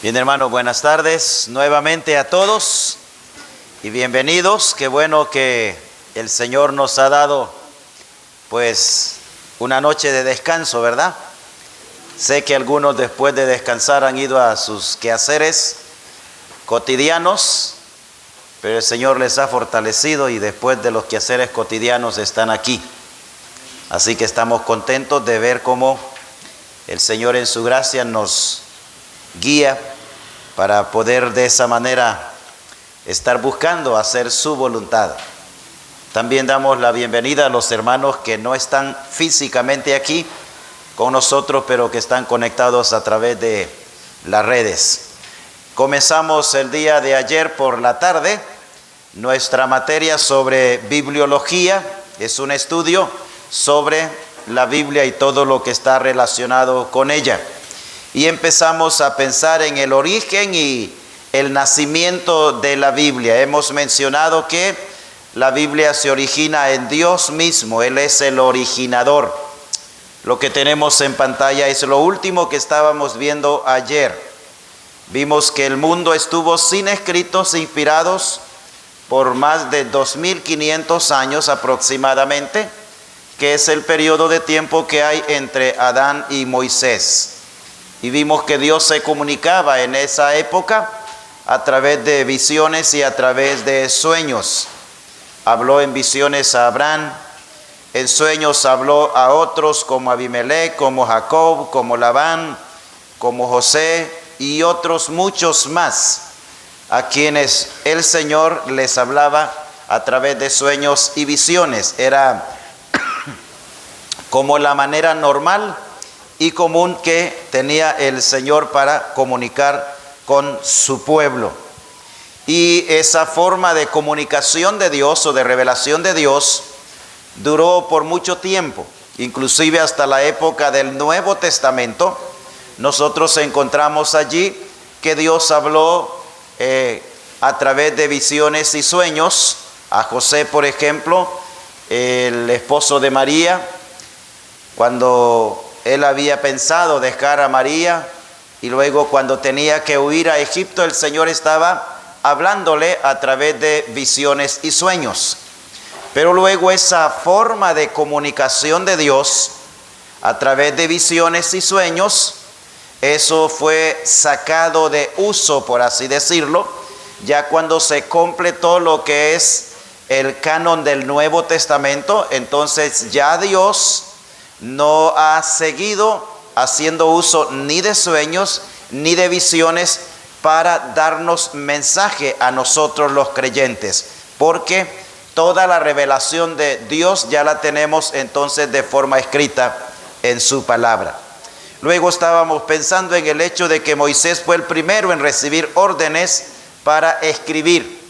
Bien, hermano, buenas tardes nuevamente a todos y bienvenidos. Qué bueno que el Señor nos ha dado pues una noche de descanso, ¿verdad? Sé que algunos después de descansar han ido a sus quehaceres cotidianos, pero el Señor les ha fortalecido y después de los quehaceres cotidianos están aquí. Así que estamos contentos de ver cómo el Señor en su gracia nos guía para poder de esa manera estar buscando hacer su voluntad. También damos la bienvenida a los hermanos que no están físicamente aquí con nosotros, pero que están conectados a través de las redes. Comenzamos el día de ayer por la tarde nuestra materia sobre bibliología. Es un estudio sobre la Biblia y todo lo que está relacionado con ella. Y empezamos a pensar en el origen y el nacimiento de la Biblia. Hemos mencionado que la Biblia se origina en Dios mismo. Él es el originador. Lo que tenemos en pantalla es lo último que estábamos viendo ayer. Vimos que el mundo estuvo sin escritos inspirados por más de 2500 años aproximadamente, que es el periodo de tiempo que hay entre Adán y Moisés. Y vimos que Dios se comunicaba en esa época a través de visiones y a través de sueños. Habló en visiones a Abraham, en sueños habló a otros como Abimelech, como Jacob, como Labán, como José y otros muchos más, a quienes el Señor les hablaba a través de sueños y visiones. Era como la manera normal y común que tenía el Señor para comunicar con su pueblo. Y esa forma de comunicación de Dios o de revelación de Dios duró por mucho tiempo, inclusive hasta la época del Nuevo Testamento. Nosotros encontramos allí que Dios habló a través de visiones y sueños a José, por ejemplo, el esposo de María, cuando él había pensado dejar a María y luego cuando tenía que huir a Egipto, el Señor estaba hablándole a través de visiones y sueños. Pero luego esa forma de comunicación de Dios a través de visiones y sueños, eso fue sacado de uso, por así decirlo, ya cuando se completó lo que es el canon del Nuevo Testamento. Entonces ya Dios no ha seguido haciendo uso ni de sueños ni de visiones para darnos mensaje a nosotros los creyentes, porque toda la revelación de Dios ya la tenemos entonces de forma escrita en su palabra. Luego estábamos pensando en el hecho de que Moisés fue el primero en recibir órdenes para escribir,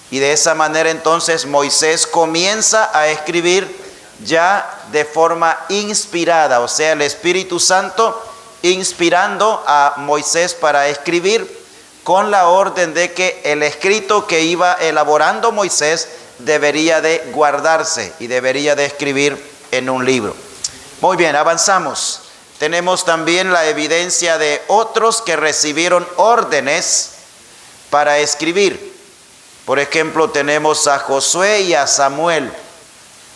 y de esa manera entonces Moisés comienza a escribir ya de forma inspirada, o sea, el Espíritu Santo inspirando a Moisés para escribir, con la orden de que el escrito que iba elaborando Moisés debería de guardarse y debería de escribir en un libro. Muy bien, avanzamos. Tenemos también la evidencia de otros que recibieron órdenes para escribir. Por ejemplo, tenemos a Josué y a Samuel,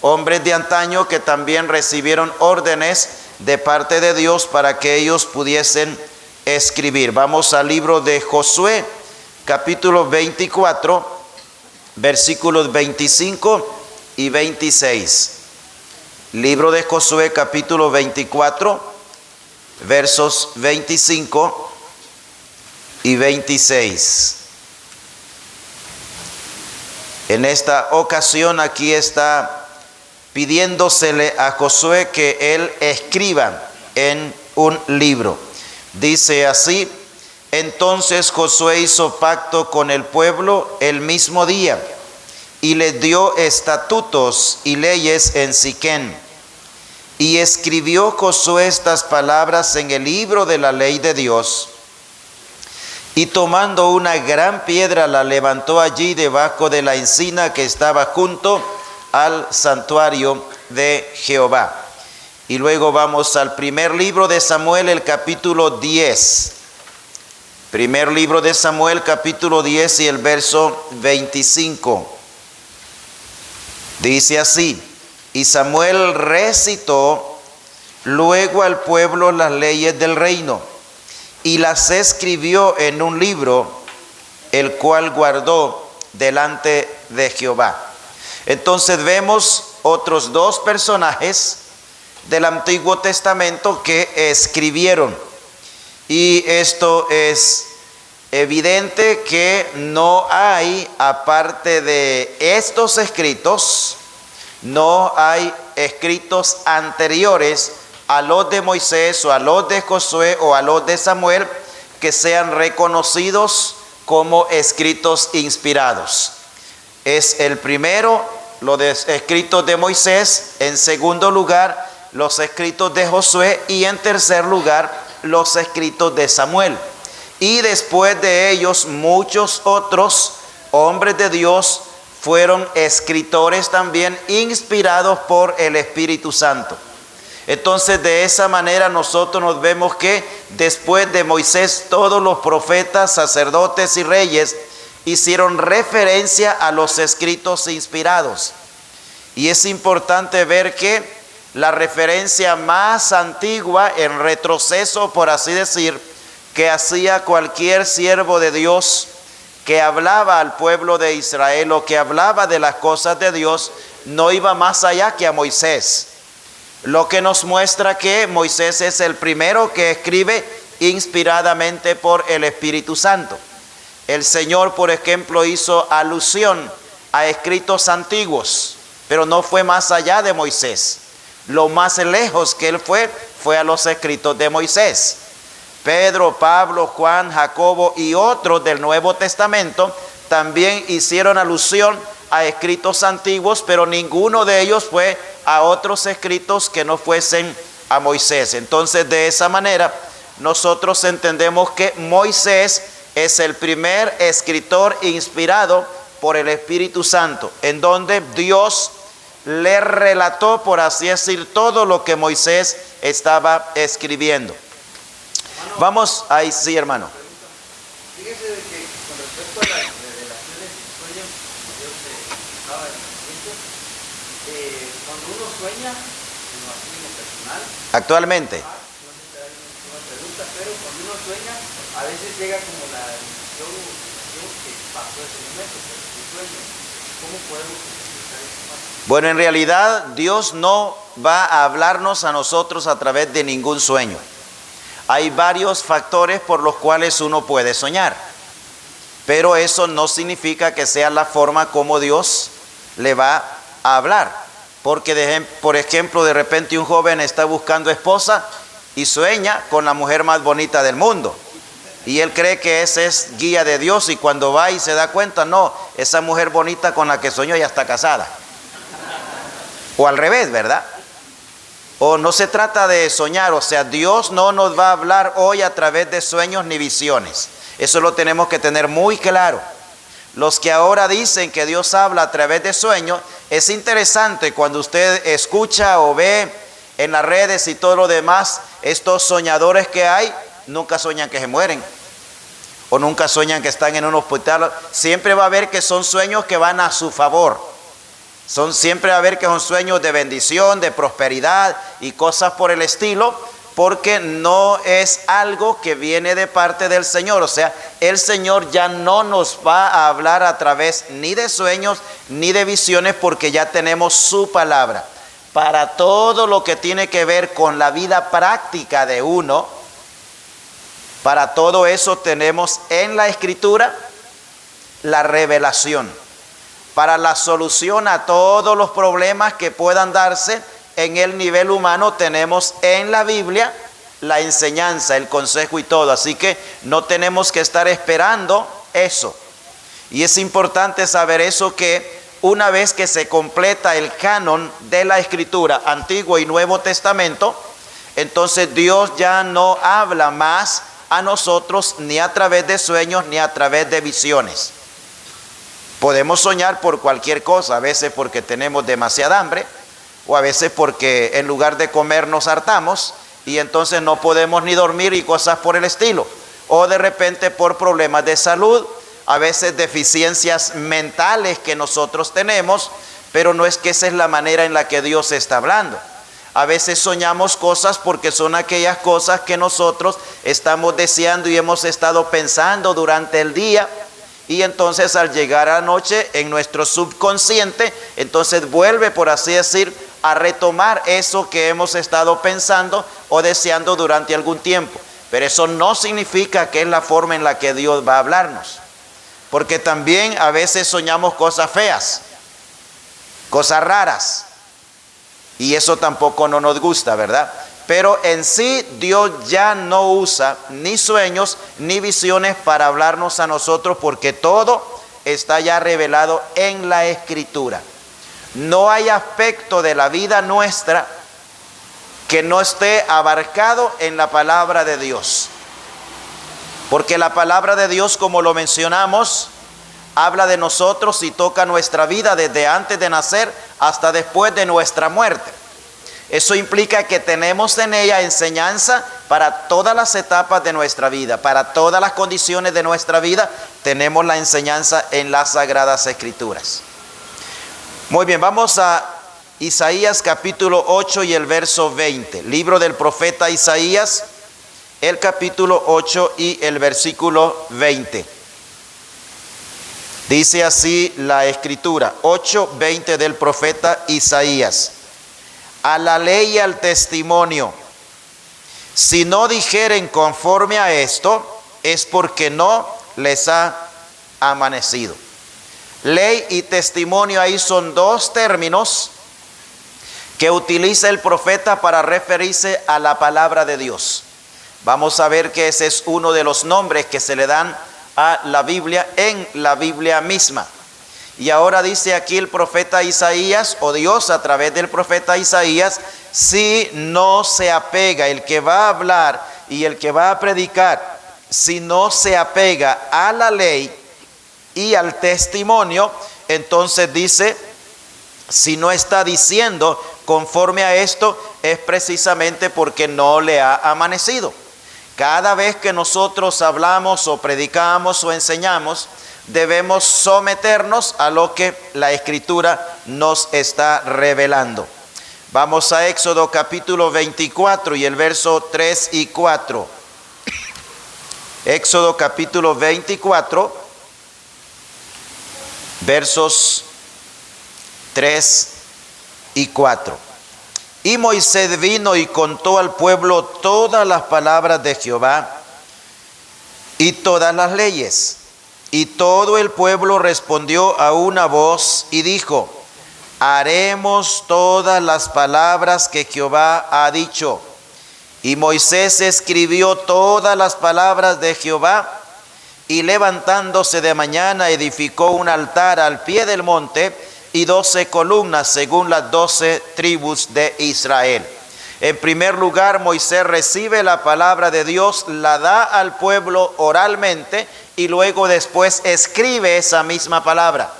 hombres de antaño que también recibieron órdenes de parte de Dios para que ellos pudiesen escribir. Vamos al libro de Josué, capítulo 24, versículos 25 y 26. Libro de Josué, capítulo 24, versos 25 y 26. En esta ocasión aquí está pidiéndosele a Josué que él escriba en un libro. Dice así: entonces Josué hizo pacto con el pueblo el mismo día y les dio estatutos y leyes en Siquén. Y escribió Josué estas palabras en el libro de la ley de Dios. Y tomando una gran piedra la levantó allí debajo de la encina que estaba junto al santuario de Jehová. Y luego vamos al primer libro de Samuel, el capítulo 10. Primer libro de Samuel, capítulo 10 y el verso 25. Dice así: y Samuel recitó luego al pueblo las leyes del reino y las escribió en un libro, el cual guardó delante de Jehová. Entonces vemos otros dos personajes del Antiguo Testamento que escribieron. Y esto es evidente que no hay, aparte de estos escritos, no hay escritos anteriores a los de Moisés o a los de Josué o a los de Samuel que sean reconocidos como escritos inspirados. Es el primero, los escritos de Moisés; en segundo lugar, los escritos de Josué; y en tercer lugar, los escritos de Samuel. Y después de ellos, muchos otros hombres de Dios fueron escritores también inspirados por el Espíritu Santo. Entonces, de esa manera nosotros nos vemos que después de Moisés, todos los profetas, sacerdotes y reyes hicieron referencia a los escritos inspirados. Y es importante ver que la referencia más antigua, en retroceso por así decir, que hacía cualquier siervo de Dios que hablaba al pueblo de Israel o que hablaba de las cosas de Dios, no iba más allá que a Moisés. Lo que nos muestra que Moisés es el primero que escribe inspiradamente por el Espíritu Santo. El Señor, por ejemplo, hizo alusión a escritos antiguos, pero no fue más allá de Moisés. Lo más lejos que él fue a los escritos de Moisés. Pedro, Pablo, Juan, Jacobo y otros del Nuevo Testamento también hicieron alusión a escritos antiguos, pero ninguno de ellos fue a otros escritos que no fuesen a Moisés. Entonces, de esa manera, nosotros entendemos que Moisés es el primer escritor inspirado por el Espíritu Santo, en donde Dios le relató, por así decir, todo lo que Moisés estaba escribiendo. Vamos, ahí sí, hermano. Fíjese de que con respecto a las revelaciones y sueños, Dios estaba diciendo, cuando uno sueña, en lo ánimo personal, Actualmente. no sé si hay una pregunta, pero cuando uno sueña, a veces llega como la emoción que pasó ese momento, pero si sueño, ¿cómo podemos explicar esa parte? Bueno, en realidad Dios no va a hablarnos a nosotros a través de ningún sueño. Hay varios factores por los cuales uno puede soñar, pero eso no significa que sea la forma como Dios le va a hablar. Porque, por ejemplo, de repente un joven está buscando esposa y sueña con la mujer más bonita del mundo. Y él cree que ese es guía de Dios, y cuando va y se da cuenta, no, esa mujer bonita con la que soñó ya está casada. O al revés, ¿verdad? O no se trata de soñar, o sea, Dios no nos va a hablar hoy a través de sueños ni visiones. Eso lo tenemos que tener muy claro. Los que ahora dicen que Dios habla a través de sueños, es interesante cuando usted escucha o ve en las redes y todo lo demás, estos soñadores que hay, nunca sueñan que se mueren, o nunca sueñan que están en un hospital. Siempre va a ver que son sueños que van a su favor. Siempre va a ver que son sueños de bendición, de prosperidad y cosas por el estilo, porque no es algo que viene de parte del Señor. O sea, el Señor ya no nos va a hablar a través ni de sueños ni de visiones, porque ya tenemos su palabra. Para todo lo que tiene que ver con la vida práctica de uno, para todo eso tenemos en la Escritura la revelación. Para la solución a todos los problemas que puedan darse en el nivel humano, tenemos en la Biblia la enseñanza, el consejo y todo. Así que no tenemos que estar esperando eso. Y es importante saber eso, que una vez que se completa el canon de la Escritura, Antiguo y Nuevo Testamento, entonces Dios ya no habla más a nosotros ni a través de sueños ni a través de visiones. Podemos soñar por cualquier cosa, a veces porque tenemos demasiada hambre, o a veces porque en lugar de comer nos hartamos y entonces no podemos ni dormir y cosas por el estilo. o de repente por problemas de salud, a veces deficiencias mentales que nosotros tenemos, pero no es que esa es la manera en la que Dios está hablando. A veces soñamos cosas porque son aquellas cosas que nosotros estamos deseando y hemos estado pensando durante el día, y entonces al llegar a la noche en nuestro subconsciente, entonces vuelve, por así decir, a retomar eso que hemos estado pensando o deseando durante algún tiempo. Pero eso no significa que es la forma en la que Dios va a hablarnos, porque también a veces soñamos cosas feas, cosas raras, y eso tampoco no nos gusta, ¿verdad? Pero en sí Dios ya no usa ni sueños ni visiones para hablarnos a nosotros, porque todo está ya revelado en la Escritura. No hay aspecto de la vida nuestra que no esté abarcado en la palabra de Dios. Porque la palabra de Dios, como lo mencionamos, habla de nosotros y toca nuestra vida desde antes de nacer hasta después de nuestra muerte. Eso implica que tenemos en ella enseñanza para todas las etapas de nuestra vida, para todas las condiciones de nuestra vida. Tenemos la enseñanza en las Sagradas Escrituras. Muy bien, vamos a Isaías capítulo 8 y el verso 20. Libro del profeta Isaías, el capítulo 8 y el versículo 20. Dice así la Escritura, 8:20 del profeta Isaías. A la ley y al testimonio, si no dijeren conforme a esto, es porque no les ha amanecido. Ley y testimonio, ahí son dos términos que utiliza el profeta para referirse a la palabra de Dios. Vamos a ver que ese es uno de los nombres que se le dan a la Biblia en la Biblia misma. Y ahora dice aquí el profeta Isaías, o Dios a través del profeta Isaías, si no se apega, el que va a hablar y el que va a predicar, si no se apega a la ley y al testimonio, entonces dice, si no está diciendo conforme a esto, es precisamente porque no le ha amanecido. Cada vez que nosotros hablamos o predicamos o enseñamos, debemos someternos a lo que la Escritura nos está revelando. Vamos a Éxodo capítulo 24 y el verso 3 y 4. Éxodo capítulo 24, versos 3 y 4. Y Moisés vino y contó al pueblo todas las palabras de Jehová y todas las leyes. Y todo el pueblo respondió a una voz y dijo, haremos todas las palabras que Jehová ha dicho. Y Moisés escribió todas las palabras de Jehová, y levantándose de mañana edificó un altar al pie del monte y 12 columnas según las 12 tribus de Israel. En primer lugar, Moisés recibe la palabra de Dios, la da al pueblo oralmente y luego después escribe esa misma palabra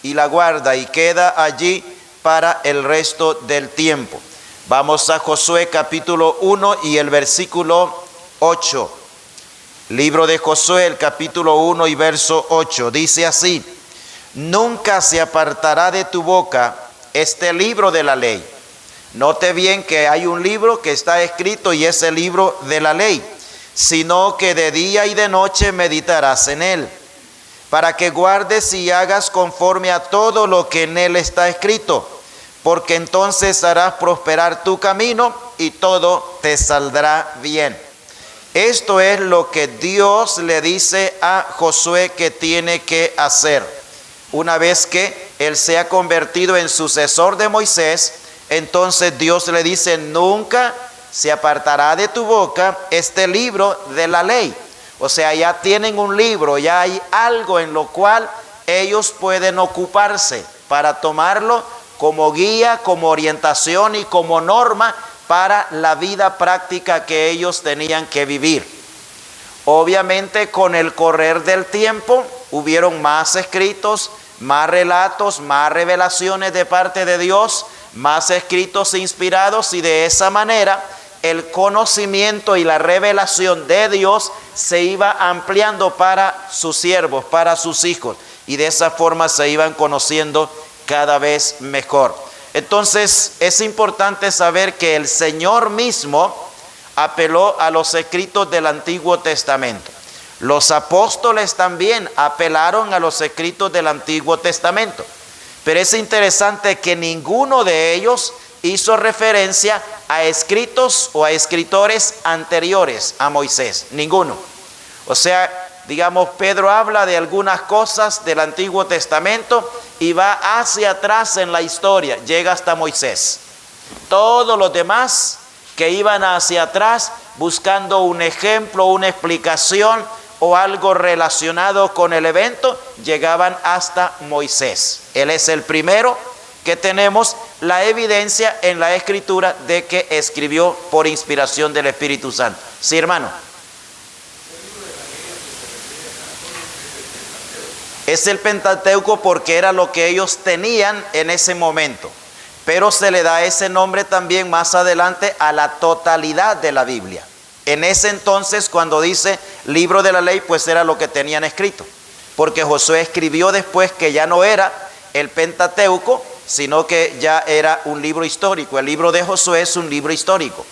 y la guarda y queda allí para el resto del tiempo. Vamos a Josué capítulo 1 y el versículo 8. Libro de Josué, el capítulo 1 y verso 8. Dice así, nunca se apartará de tu boca este libro de la ley. Note bien que hay un libro que está escrito y es el libro de la ley, sino que de día y de noche meditarás en él, para que guardes y hagas conforme a todo lo que en él está escrito, porque entonces harás prosperar tu camino y todo te saldrá bien. Esto es lo que Dios le dice a Josué que tiene que hacer. Una vez que él se ha convertido en sucesor de Moisés, entonces Dios le dice, nunca se apartará de tu boca este libro de la ley. O sea, ya tienen un libro, ya hay algo en lo cual ellos pueden ocuparse para tomarlo como guía, como orientación y como norma para la vida práctica que ellos tenían que vivir. Obviamente, con el correr del tiempo, hubieron más escritos, más relatos, más revelaciones de parte de Dios, más escritos inspirados, y de esa manera el conocimiento y la revelación de Dios se iba ampliando para sus siervos, para sus hijos, y de esa forma se iban conociendo cada vez mejor. Entonces es importante saber que el Señor mismo apeló a los escritos del Antiguo Testamento. Los apóstoles también apelaron a los escritos del Antiguo Testamento. Pero es interesante que ninguno de ellos hizo referencia a escritos o a escritores anteriores a Moisés. Ninguno. O sea, digamos, Pedro habla de algunas cosas del Antiguo Testamento y va hacia atrás en la historia, llega hasta Moisés. Todos los demás que iban hacia atrás buscando un ejemplo, una explicación o algo relacionado con el evento, llegaban hasta Moisés. Él es el primero que tenemos la evidencia en la Escritura de que escribió por inspiración del Espíritu Santo. Sí, hermano. Es el Pentateuco porque era lo que ellos tenían en ese momento. Pero se le da ese nombre también más adelante a la totalidad de la Biblia. En ese entonces, cuando dice libro de la ley, pues era lo que tenían escrito. Porque Josué escribió después que ya no era el Pentateuco, sino que ya era un libro histórico. El libro de Josué es un libro histórico.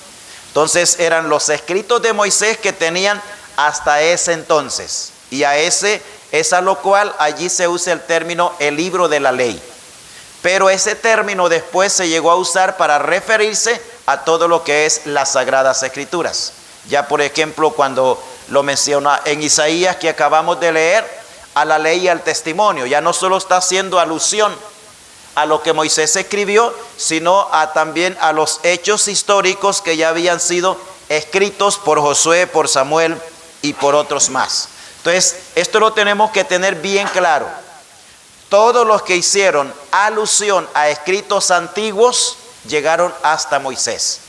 Entonces eran los escritos de Moisés que tenían hasta ese entonces. Y es a lo cual allí se usa el término el libro de la ley. Pero ese término después se llegó a usar para referirse a todo lo que es las Sagradas Escrituras. Ya por ejemplo cuando lo menciona en Isaías que acabamos de leer, a la ley y al testimonio, ya no solo está haciendo alusión a lo que Moisés escribió, sino también a los hechos históricos que ya habían sido escritos por Josué, por Samuel y por otros más. Entonces, esto lo tenemos que tener bien claro. Todos los que hicieron alusión a escritos antiguos llegaron hasta Moisés.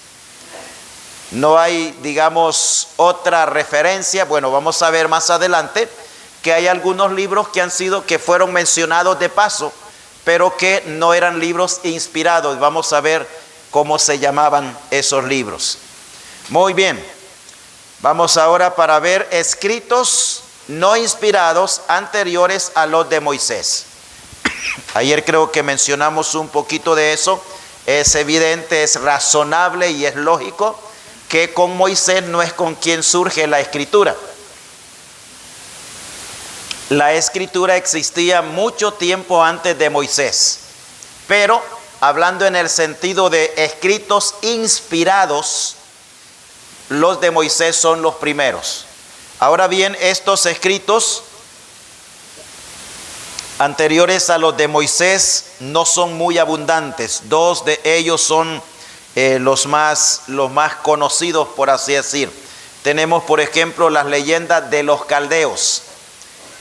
No hay, digamos, otra referencia. Bueno, vamos a ver más adelante que hay algunos libros que fueron mencionados de paso, pero que no eran libros inspirados. Vamos a ver cómo se llamaban esos libros. Muy bien. Vamos ahora para ver escritos no inspirados anteriores a los de Moisés. Ayer creo que mencionamos un poquito de eso. Es evidente, es razonable y es lógico que con Moisés no es con quien surge la escritura. La escritura existía mucho tiempo antes de Moisés, pero hablando en el sentido de escritos inspirados, los de Moisés son los primeros. Ahora bien, estos escritos anteriores a los de Moisés no son muy abundantes. Dos de ellos son los más conocidos, por así decir. Tenemos, por ejemplo, las leyendas de los caldeos.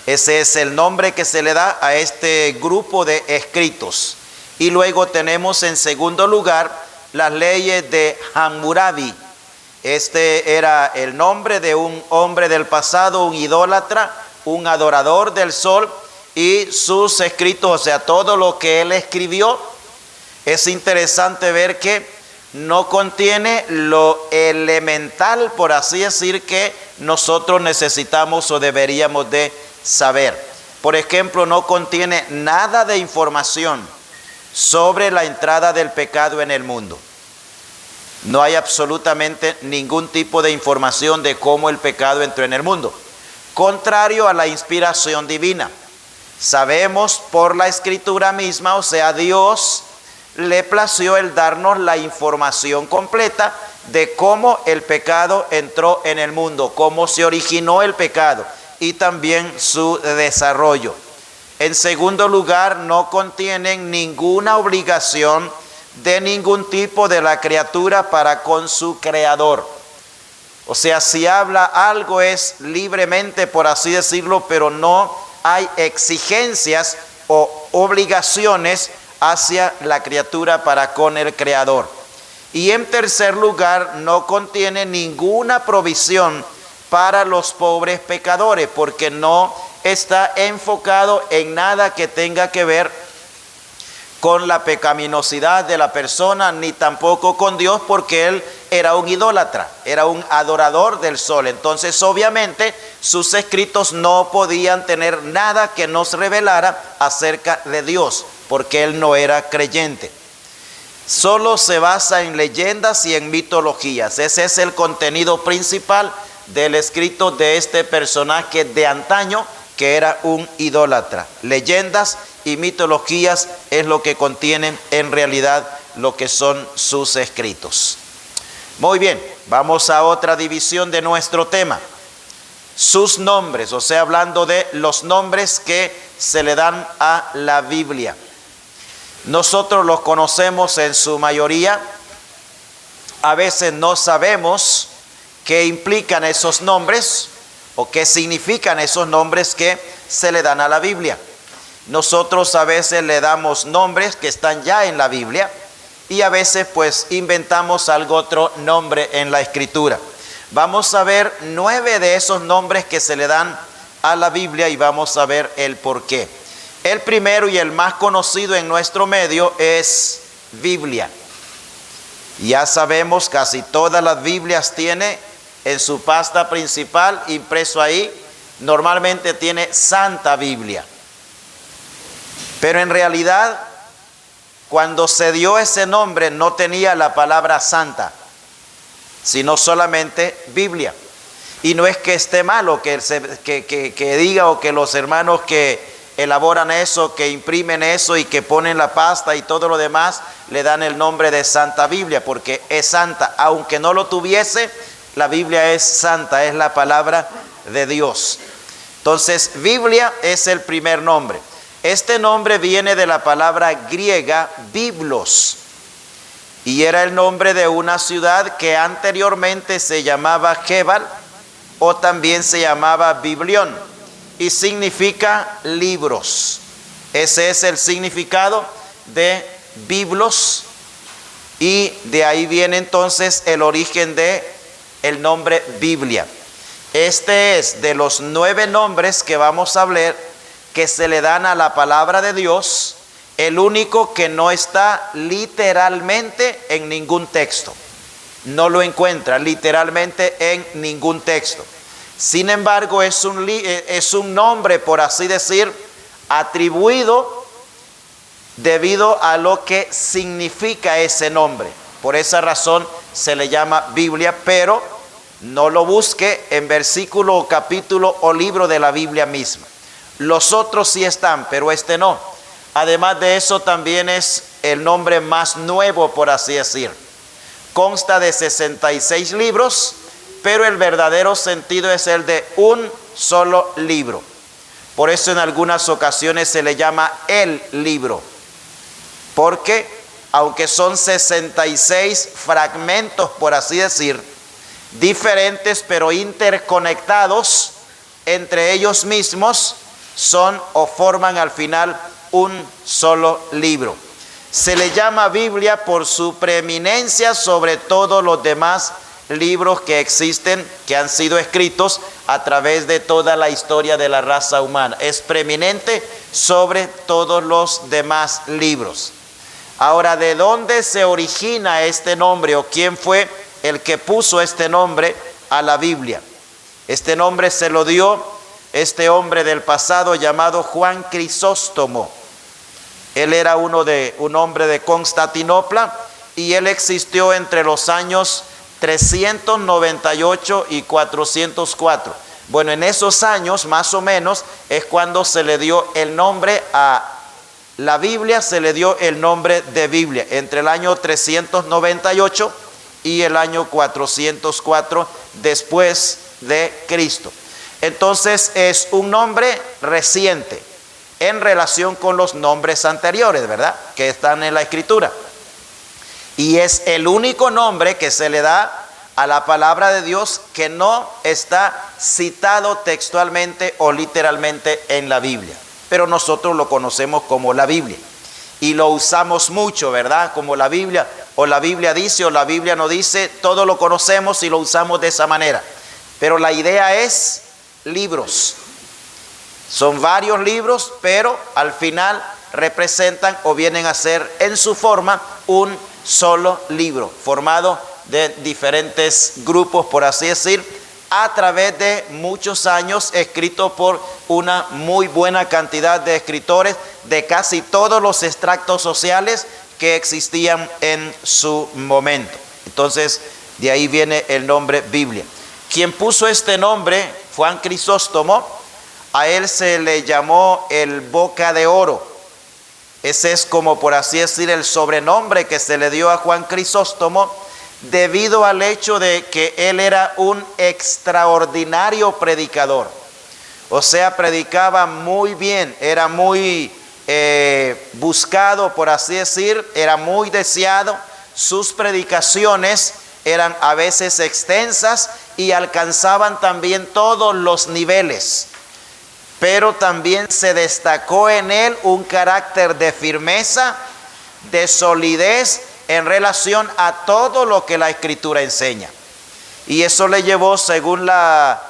Ese es el nombre que se le da a este grupo de escritos. Y luego tenemos en segundo lugar las leyes de Hammurabi. Este era el nombre de un hombre del pasado, un idólatra, un adorador del sol, y sus escritos, o sea, todo lo que él escribió, es interesante ver que no contiene lo elemental, por así decir, que nosotros necesitamos o deberíamos de saber. Por ejemplo, no contiene nada de información sobre la entrada del pecado en el mundo. No hay absolutamente ningún tipo de información de cómo el pecado entró en el mundo, contrario a la inspiración divina. Sabemos por la escritura misma, o sea, Dios le plació el darnos la información completa de cómo el pecado entró en el mundo, cómo se originó el pecado y también su desarrollo. En segundo lugar, no contienen ninguna obligación de ningún tipo de la criatura para con su creador. O sea, si habla algo es libremente, por así decirlo, pero no hay exigencias o obligaciones hacia la criatura para con el creador. Y en tercer lugar, no contiene ninguna provisión para los pobres pecadores, porque no está enfocado en nada que tenga que ver con la pecaminosidad de la persona, ni tampoco con Dios, porque Él era un idólatra, era un adorador del sol. Entonces obviamente sus escritos no podían tener nada que nos revelara acerca de Dios, porque él no era creyente. Solo se basa en leyendas y en mitologías. Ese es el contenido principal del escrito de este personaje de antaño, que era un idólatra. Leyendas y mitologías es lo que contienen en realidad lo que son sus escritos. Muy bien, vamos a otra división de nuestro tema. Sus nombres, o sea, hablando de los nombres que se le dan a la Biblia. Nosotros los conocemos en su mayoría. A veces no sabemos qué implican esos nombres o qué significan esos nombres que se le dan a la Biblia. Nosotros a veces le damos nombres que están ya en la Biblia y a veces pues inventamos algo otro nombre en la Escritura. Vamos a ver 9 de esos nombres que se le dan a la Biblia y vamos a ver el por qué. El primero y el más conocido en nuestro medio es Biblia. Ya sabemos, casi todas las Biblias tiene en su pasta principal impreso ahí, normalmente tiene Santa Biblia. Pero en realidad, cuando se dio ese nombre no tenía la palabra santa, sino solamente Biblia. Y no es que esté malo que diga, o que los hermanos que elaboran eso, que imprimen eso y que ponen la pasta y todo lo demás, le dan el nombre de Santa Biblia, porque es santa. Aunque no lo tuviese, la Biblia es santa, es la palabra de Dios. Entonces, Biblia es el primer nombre. Este nombre viene de la palabra griega biblos, y era el nombre de una ciudad que anteriormente se llamaba Jebal, o también se llamaba Biblión, y significa libros. Ese es el significado de biblos, y de ahí viene entonces el origen de el nombre Biblia. Este es de los 9 nombres que vamos a hablar que se le dan a la palabra de Dios, el único que no está literalmente en ningún texto. No lo encuentra literalmente en ningún texto. Sin embargo, es un nombre, por así decir, atribuido debido a lo que significa ese nombre. Por esa razón se le llama Biblia, pero no lo busque en versículo o capítulo o libro de la Biblia misma. Los otros sí están, pero este no. Además de eso, también es el nombre más nuevo, por así decir. Consta de 66 libros, pero el verdadero sentido es el de un solo libro. Por eso en algunas ocasiones se le llama el libro, porque aunque son 66 fragmentos, por así decir, diferentes pero interconectados entre ellos mismos, son o forman al final un solo libro. Se le llama Biblia por su preeminencia sobre todos los demás libros que existen, que han sido escritos a través de toda la historia de la raza humana. Es preeminente sobre todos los demás libros. Ahora, ¿de dónde se origina este nombre, o quién fue el que puso este nombre a la Biblia? Este nombre se lo dio este hombre del pasado llamado Juan Crisóstomo. Él era un hombre de Constantinopla, y él existió entre los años 398 y 404. Bueno, en esos años más o menos es cuando se le dio el nombre a la Biblia, se le dio el nombre de Biblia, entre el año 398 y el año 404 después de Cristo. Entonces es un nombre reciente en relación con los nombres anteriores, ¿verdad?, que están en la Escritura. Y es el único nombre que se le da a la palabra de Dios que no está citado textualmente o literalmente en la Biblia. Pero nosotros lo conocemos como la Biblia y lo usamos mucho, ¿verdad? Como la Biblia, o la Biblia dice o la Biblia no dice, todo lo conocemos y lo usamos de esa manera. Pero la idea es libros. Son varios libros, pero al final representan o vienen a ser en su forma un solo libro, formado de diferentes grupos, por así decir, a través de muchos años, escrito por una muy buena cantidad de escritores de casi todos los extractos sociales que existían en su momento. Entonces, de ahí viene el nombre Biblia. Quien puso este nombre, Juan Crisóstomo, a él se le llamó el Boca de Oro. Ese es, como por así decir, el sobrenombre que se le dio a Juan Crisóstomo, debido al hecho de que él era un extraordinario predicador. O sea, predicaba muy bien, era muy buscado, por así decir, era muy deseado. Sus predicaciones eran a veces extensas y alcanzaban también todos los niveles. Pero también se destacó en él un carácter de firmeza, de solidez en relación a todo lo que la Escritura enseña. Y eso le llevó, según la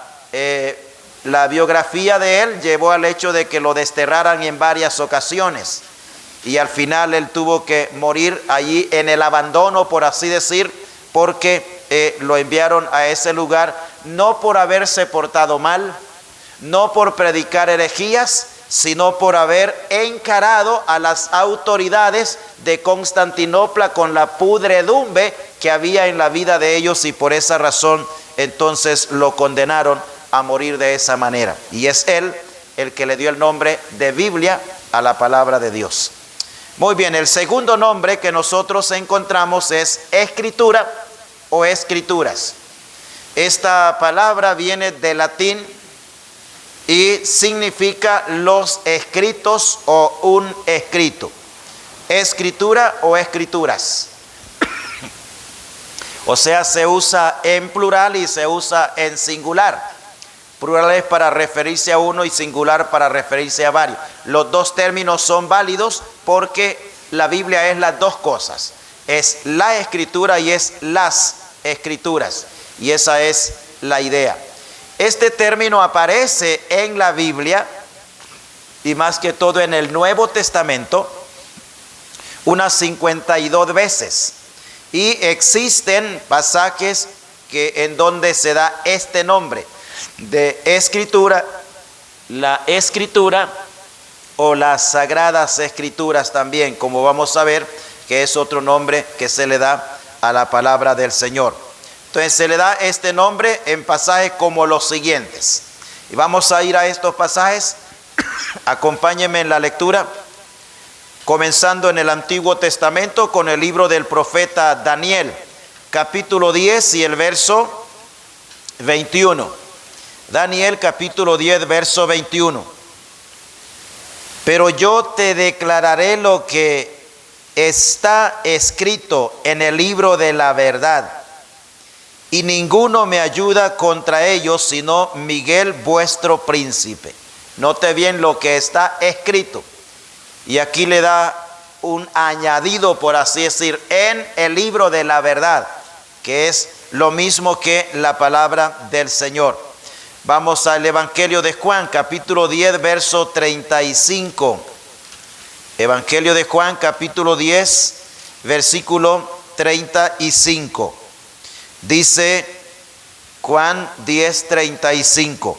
biografía de él, llevó al hecho de que lo desterraran en varias ocasiones. Y al final él tuvo que morir allí en el abandono, por así decir, porque lo enviaron a ese lugar, no por haberse portado mal, no por predicar herejías, sino por haber encarado a las autoridades de Constantinopla con la pudredumbre que había en la vida de ellos, y por esa razón entonces lo condenaron a morir de esa manera. Y es él el que le dio el nombre de Biblia a la palabra de Dios. Muy bien, el segundo nombre que nosotros encontramos es Escritura o Escrituras. Esta palabra viene del latín y significa los escritos o un escrito. Escritura o escrituras. O sea, se usa en plural y se usa en singular. Plural es para referirse a uno y singular para referirse a varios. Los dos términos son válidos porque la Biblia es las dos cosas. Es la escritura y es las escrituras. Y esa es la idea. Este término aparece en la Biblia, y más que todo en el Nuevo Testamento, unas 52 veces. Y existen pasajes en donde se da este nombre de escritura, la escritura o las sagradas escrituras también, como vamos a ver, que es otro nombre que se le da a la palabra del Señor. Entonces se le da este nombre en pasajes como los siguientes. Y vamos a ir a estos pasajes. Acompáñenme en la lectura, comenzando en el Antiguo Testamento con el libro del profeta Daniel, capítulo 10 y el verso 21. Daniel capítulo 10, verso 21. Pero yo te declararé lo que está escrito en el libro de la verdad, y ninguno me ayuda contra ellos, sino Miguel vuestro príncipe. Note bien lo que está escrito. Y aquí le da un añadido, por así decir, en el libro de la verdad, que es lo mismo que la palabra del Señor. Vamos al Evangelio de Juan, capítulo 10, verso 35. Evangelio de Juan, capítulo 10, versículo 35. Dice Juan 10:35.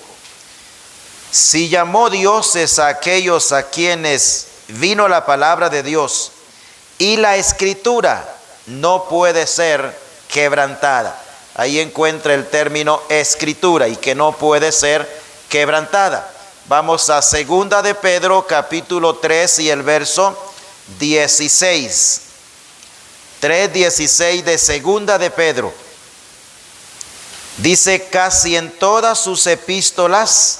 Si llamó dioses a aquellos a quienes vino la palabra de Dios, y la escritura no puede ser quebrantada. Ahí encuentra el término escritura, y que no puede ser quebrantada. Vamos a segunda de Pedro, capítulo 3 y el verso 16. 3:16 de segunda de Pedro. Dice: casi en todas sus epístolas,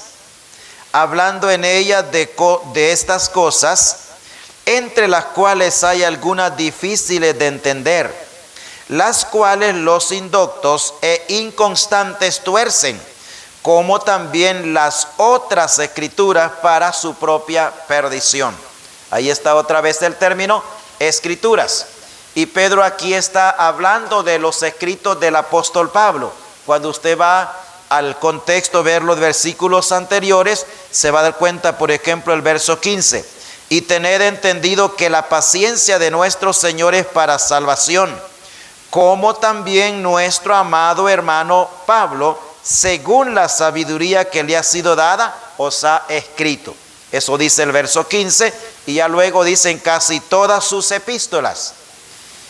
hablando en ellas de estas cosas, entre las cuales hay algunas difíciles de entender, las cuales los indoctos e inconstantes tuercen, como también las otras escrituras para su propia perdición. Ahí está otra vez el término escrituras. Y Pedro aquí está hablando de los escritos del apóstol Pablo. Cuando usted va al contexto, ver los versículos anteriores, se va a dar cuenta, por ejemplo, el verso 15. Y tened entendido que la paciencia de nuestro Señor es para salvación, como también nuestro amado hermano Pablo, según la sabiduría que le ha sido dada, os ha escrito. Eso dice el verso 15, y ya luego dicen casi todas sus epístolas.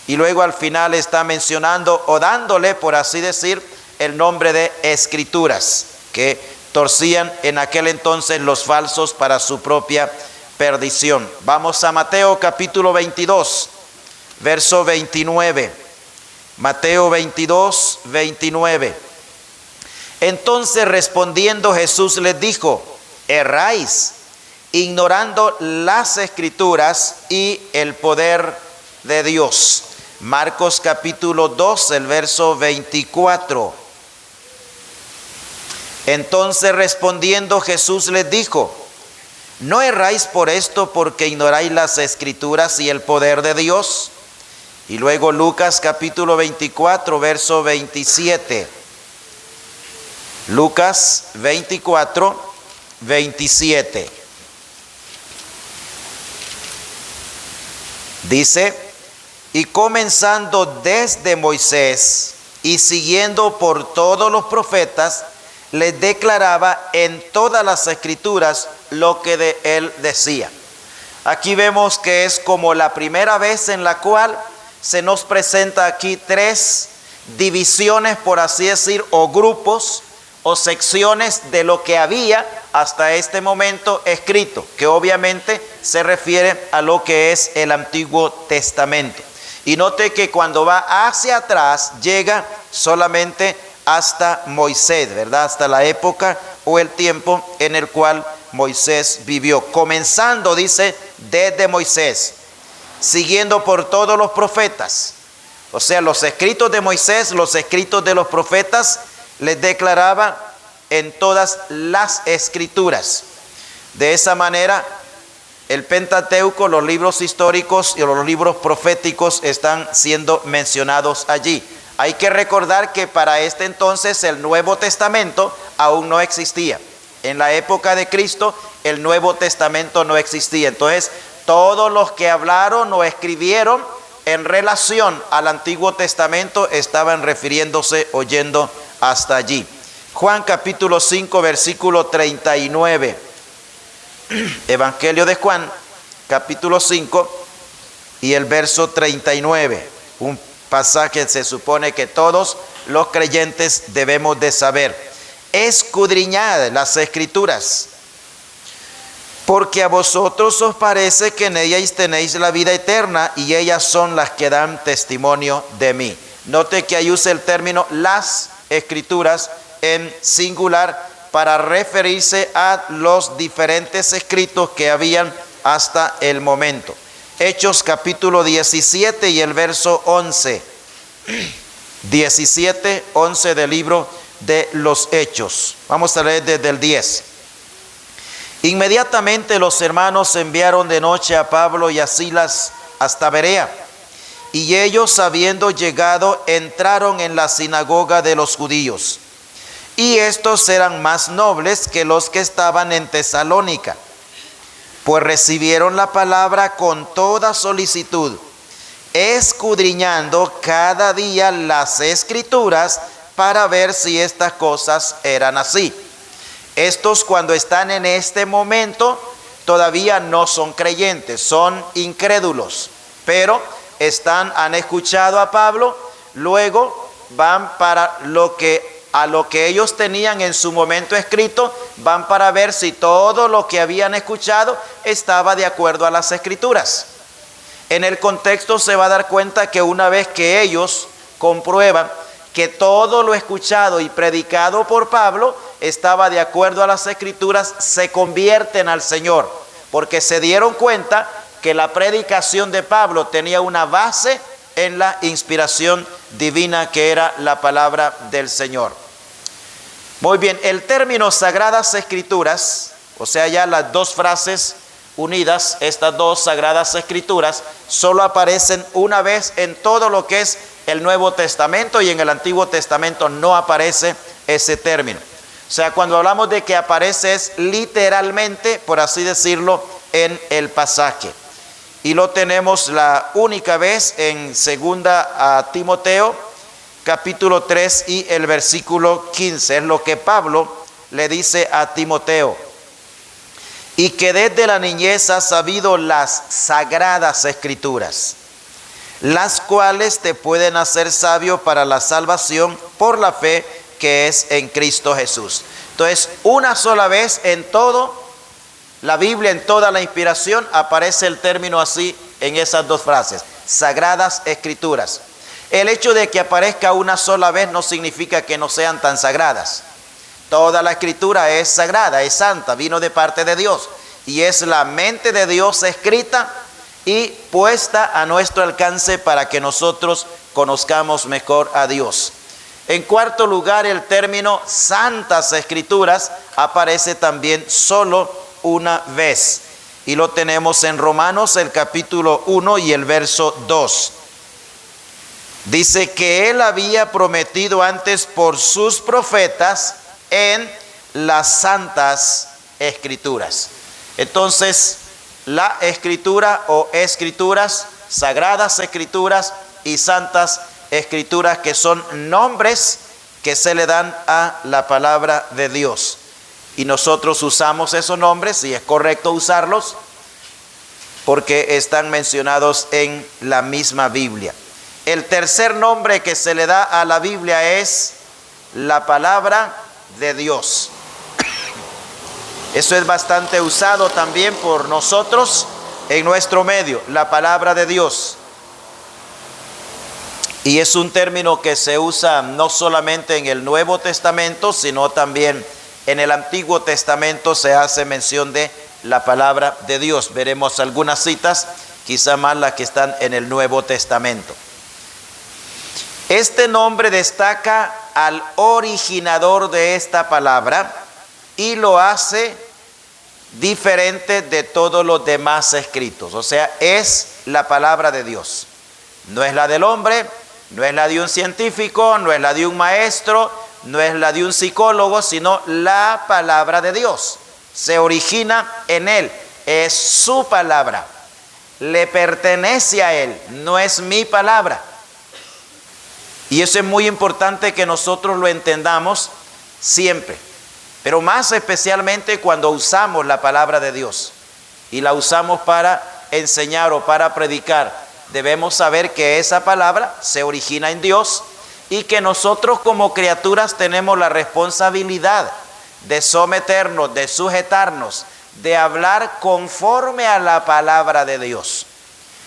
Y luego al final está mencionando o dándole, por así decir, el nombre de escrituras, que torcían en aquel entonces los falsos para su propia perdición. Vamos a Mateo capítulo 22, verso 29. Mateo 22, 29. Entonces respondiendo Jesús les dijo: erráis, ignorando las escrituras y el poder de Dios. Marcos capítulo 2, el verso 24. Entonces respondiendo Jesús les dijo: ¿no erráis por esto, porque ignoráis las escrituras y el poder de Dios? Y luego Lucas capítulo 24, verso 27. Lucas 24, 27. Dice: y comenzando desde Moisés y siguiendo por todos los profetas, les declaraba en todas las escrituras lo que de él decía. Aquí vemos que es como la primera vez en la cual se nos presenta aquí tres divisiones, por así decir, o grupos o secciones de lo que había hasta este momento escrito, que obviamente se refiere a lo que es el Antiguo Testamento. Y note que cuando va hacia atrás llega solamente hasta Moisés, ¿verdad? Hasta la época o el tiempo en el cual Moisés vivió. Comenzando, dice, desde Moisés, siguiendo por todos los profetas. O sea, los escritos de Moisés, los escritos de los profetas, les declaraba en todas las escrituras. De esa manera, el Pentateuco, los libros históricos y los libros proféticos están siendo mencionados allí. Hay que recordar que para este entonces el Nuevo Testamento aún no existía. En la época de Cristo el Nuevo Testamento no existía. Entonces todos los que hablaron o escribieron en relación al Antiguo Testamento estaban refiriéndose o yendo hasta allí. Juan capítulo 5, versículo 39. Evangelio de Juan capítulo 5 y el verso 39. Un pasaje se supone que todos los creyentes debemos de saber. Escudriñad las escrituras, porque a vosotros os parece que en ellas tenéis la vida eterna, y ellas son las que dan testimonio de mí. Note que ahí usa el término las escrituras en singular para referirse a los diferentes escritos que habían hasta el momento. Hechos capítulo 17 y el verso 11. 17, 11 del libro de los Hechos. Vamos a leer desde el 10. Inmediatamente los hermanos enviaron de noche a Pablo y a Silas hasta Berea, y ellos, habiendo llegado, entraron en la sinagoga de los judíos. Y estos eran más nobles que los que estaban en Tesalónica, pues recibieron la palabra con toda solicitud, escudriñando cada día las escrituras para ver si estas cosas eran así. Estos, cuando están en este momento, todavía no son creyentes, son incrédulos, pero han escuchado a Pablo, luego van para a lo que ellos tenían en su momento escrito, van para ver si todo lo que habían escuchado estaba de acuerdo a las escrituras. En el contexto se va a dar cuenta que una vez que ellos comprueban que todo lo escuchado y predicado por Pablo estaba de acuerdo a las escrituras, se convierten al Señor, porque se dieron cuenta que la predicación de Pablo tenía una base en la inspiración divina, que era la palabra del Señor. Muy bien, el término Sagradas Escrituras, o sea, ya las dos frases unidas, estas dos Sagradas Escrituras, solo aparecen una vez en todo lo que es el Nuevo Testamento, y en el Antiguo Testamento no aparece ese término. O sea, cuando hablamos de que aparece es literalmente, por así decirlo, en el pasaje. y lo tenemos la única vez en 2 Timoteo, capítulo 3 y el versículo 15. Es lo que Pablo le dice a Timoteo. Y que desde la niñez has sabido las sagradas escrituras, las cuales te pueden hacer sabio para la salvación por la fe que es en Cristo Jesús. Entonces, una sola vez en todo la Biblia, en toda la inspiración, aparece el término así en esas dos frases: sagradas escrituras. El hecho de que aparezca una sola vez no significa que no sean tan sagradas. Toda la escritura es sagrada, es santa, vino de parte de Dios y es la mente de Dios escrita y puesta a nuestro alcance para que nosotros conozcamos mejor a Dios. En cuarto lugar, el término santas escrituras aparece también solo una vez y lo tenemos en Romanos, el capítulo 1 y el verso 2. Dice que él había prometido antes por sus profetas en las santas escrituras. Entonces, la escritura o escrituras, sagradas escrituras y santas escrituras, que son nombres que se le dan a la palabra de Dios. Y nosotros usamos esos nombres y es correcto usarlos porque están mencionados en la misma Biblia. El tercer nombre que se le da a la Biblia es la palabra de Dios. Eso es bastante usado también por nosotros en nuestro medio, la palabra de Dios. Y es un término que se usa no solamente en el Nuevo Testamento, sino también en el Antiguo Testamento se hace mención de la palabra de Dios. Veremos algunas citas, quizá más las que están en el Nuevo Testamento. Este nombre destaca al originador de esta palabra y lo hace diferente de todos los demás escritos. O sea, es la palabra de Dios. No es la del hombre, no es la de un científico, no es la de un maestro, no es la de un psicólogo, sino la palabra de Dios. Se origina en Él, es su palabra, le pertenece a Él, no es mi palabra. Y eso es muy importante que nosotros lo entendamos siempre, pero más especialmente cuando usamos la palabra de Dios y la usamos para enseñar o para predicar. Debemos saber que esa palabra se origina en Dios y que nosotros como criaturas tenemos la responsabilidad de someternos, de sujetarnos, de hablar conforme a la palabra de Dios.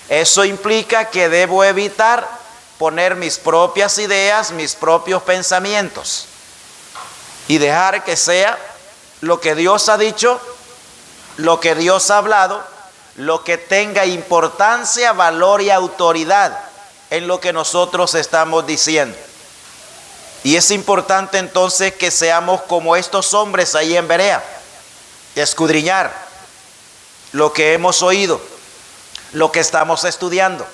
Eso implica que debo evitar poner mis propias ideas, mis propios pensamientos y dejar que sea lo que Dios ha dicho, lo que Dios ha hablado, lo que tenga importancia, valor y autoridad en lo que nosotros estamos diciendo. Y es importante entonces que seamos como estos hombres ahí en Berea, escudriñar lo que hemos oído, lo que estamos estudiando,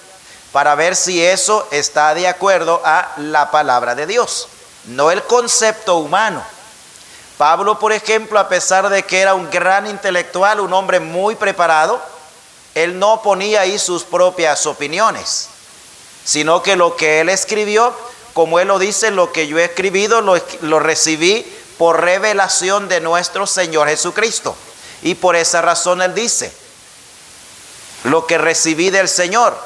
para ver si eso está de acuerdo a la palabra de Dios, no el concepto humano. Pablo, por ejemplo, a pesar de que era un gran intelectual, un hombre muy preparado, él no ponía ahí sus propias opiniones, sino que lo que él escribió, como él lo dice, lo que yo he escribido lo recibí por revelación de nuestro Señor Jesucristo. Y por esa razón él dice, lo que recibí del Señor.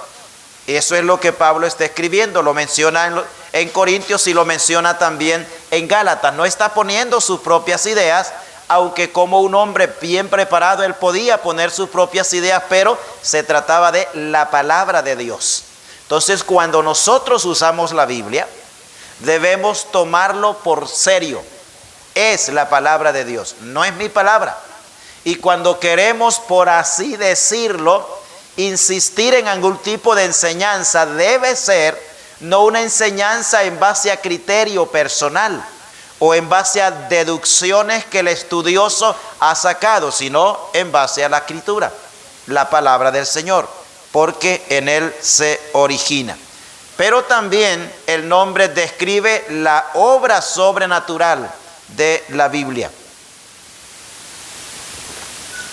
Eso es lo que Pablo está escribiendo, lo menciona en Corintios y lo menciona también en Gálatas. No está poniendo sus propias ideas, aunque como un hombre bien preparado él podía poner sus propias ideas, pero se trataba de la palabra de Dios. Entonces, cuando nosotros usamos la Biblia, debemos tomarlo por serio. Es la palabra de Dios, no es mi palabra. Y cuando queremos, por así decirlo, insistir en algún tipo de enseñanza, debe ser no una enseñanza en base a criterio personal o en base a deducciones que el estudioso ha sacado, sino en base a la Escritura, la palabra del Señor, porque en él se origina. Pero también el nombre describe la obra sobrenatural de la Biblia.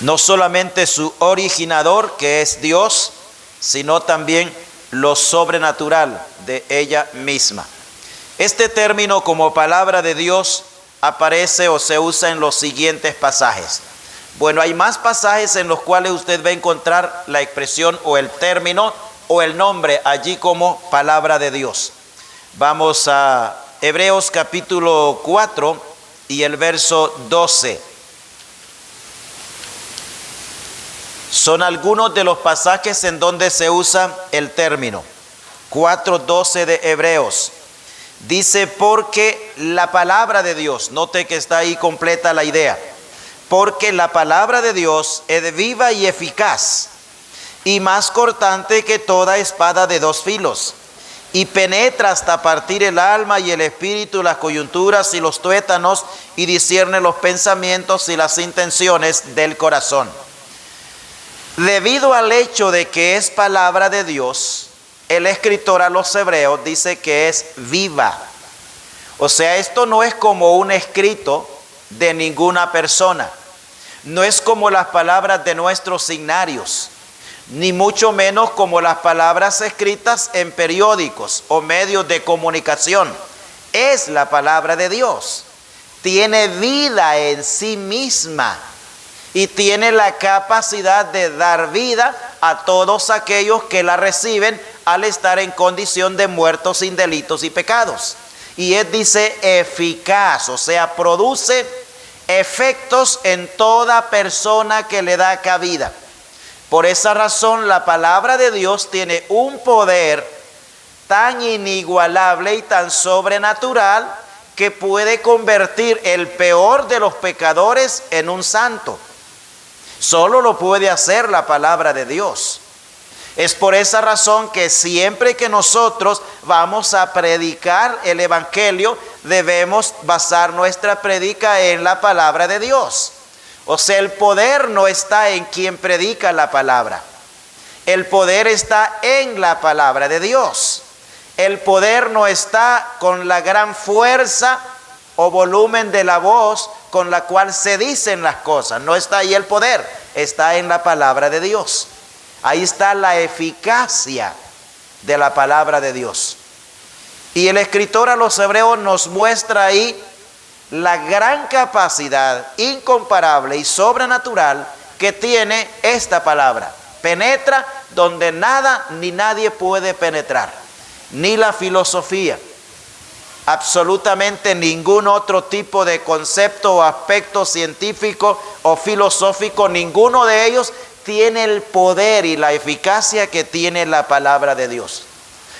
No solamente su originador, que es Dios, sino también lo sobrenatural de ella misma. Este término como palabra de Dios aparece o se usa en los siguientes pasajes. Bueno, hay más pasajes en los cuales usted va a encontrar la expresión o el término o el nombre allí como palabra de Dios. Vamos a Hebreos capítulo 4 y el verso 12. Son algunos de los pasajes en donde se usa el término. 4:12 de Hebreos. Dice, porque la palabra de Dios, note que está ahí completa la idea, porque la palabra de Dios es viva y eficaz, y más cortante que toda espada de dos filos, y penetra hasta partir el alma y el espíritu, las coyunturas y los tuétanos, y discierne los pensamientos y las intenciones del corazón. Debido al hecho de que es palabra de Dios, el escritor a los hebreos dice que es viva. O sea, esto no es como un escrito de ninguna persona. No es como las palabras de nuestros signarios, ni mucho menos como las palabras escritas en periódicos o medios de comunicación. Es la palabra de Dios. Tiene vida en sí misma y tiene la capacidad de dar vida a todos aquellos que la reciben al estar en condición de muertos sin delitos y pecados. Y él dice eficaz, o sea, produce efectos en toda persona que le da cabida. Por esa razón, la palabra de Dios tiene un poder tan inigualable y tan sobrenatural que puede convertir el peor de los pecadores en un santo. Solo lo puede hacer la palabra de Dios. Es por esa razón que siempre que nosotros vamos a predicar el evangelio, debemos basar nuestra predica en la palabra de Dios. O sea, el poder no está en quien predica la palabra. El poder está en la palabra de Dios. El poder no está con la gran fuerza o volumen de la voz con la cual se dicen las cosas. No está ahí el poder, está en la palabra de Dios. Ahí está la eficacia de la palabra de Dios. Y el escritor a los hebreos nos muestra ahí la gran capacidad incomparable y sobrenatural que tiene esta palabra. Penetra donde nada ni nadie puede penetrar, ni la filosofía, absolutamente ningún otro tipo de concepto o aspecto científico o filosófico, ninguno de ellos tiene el poder y la eficacia que tiene la palabra de Dios.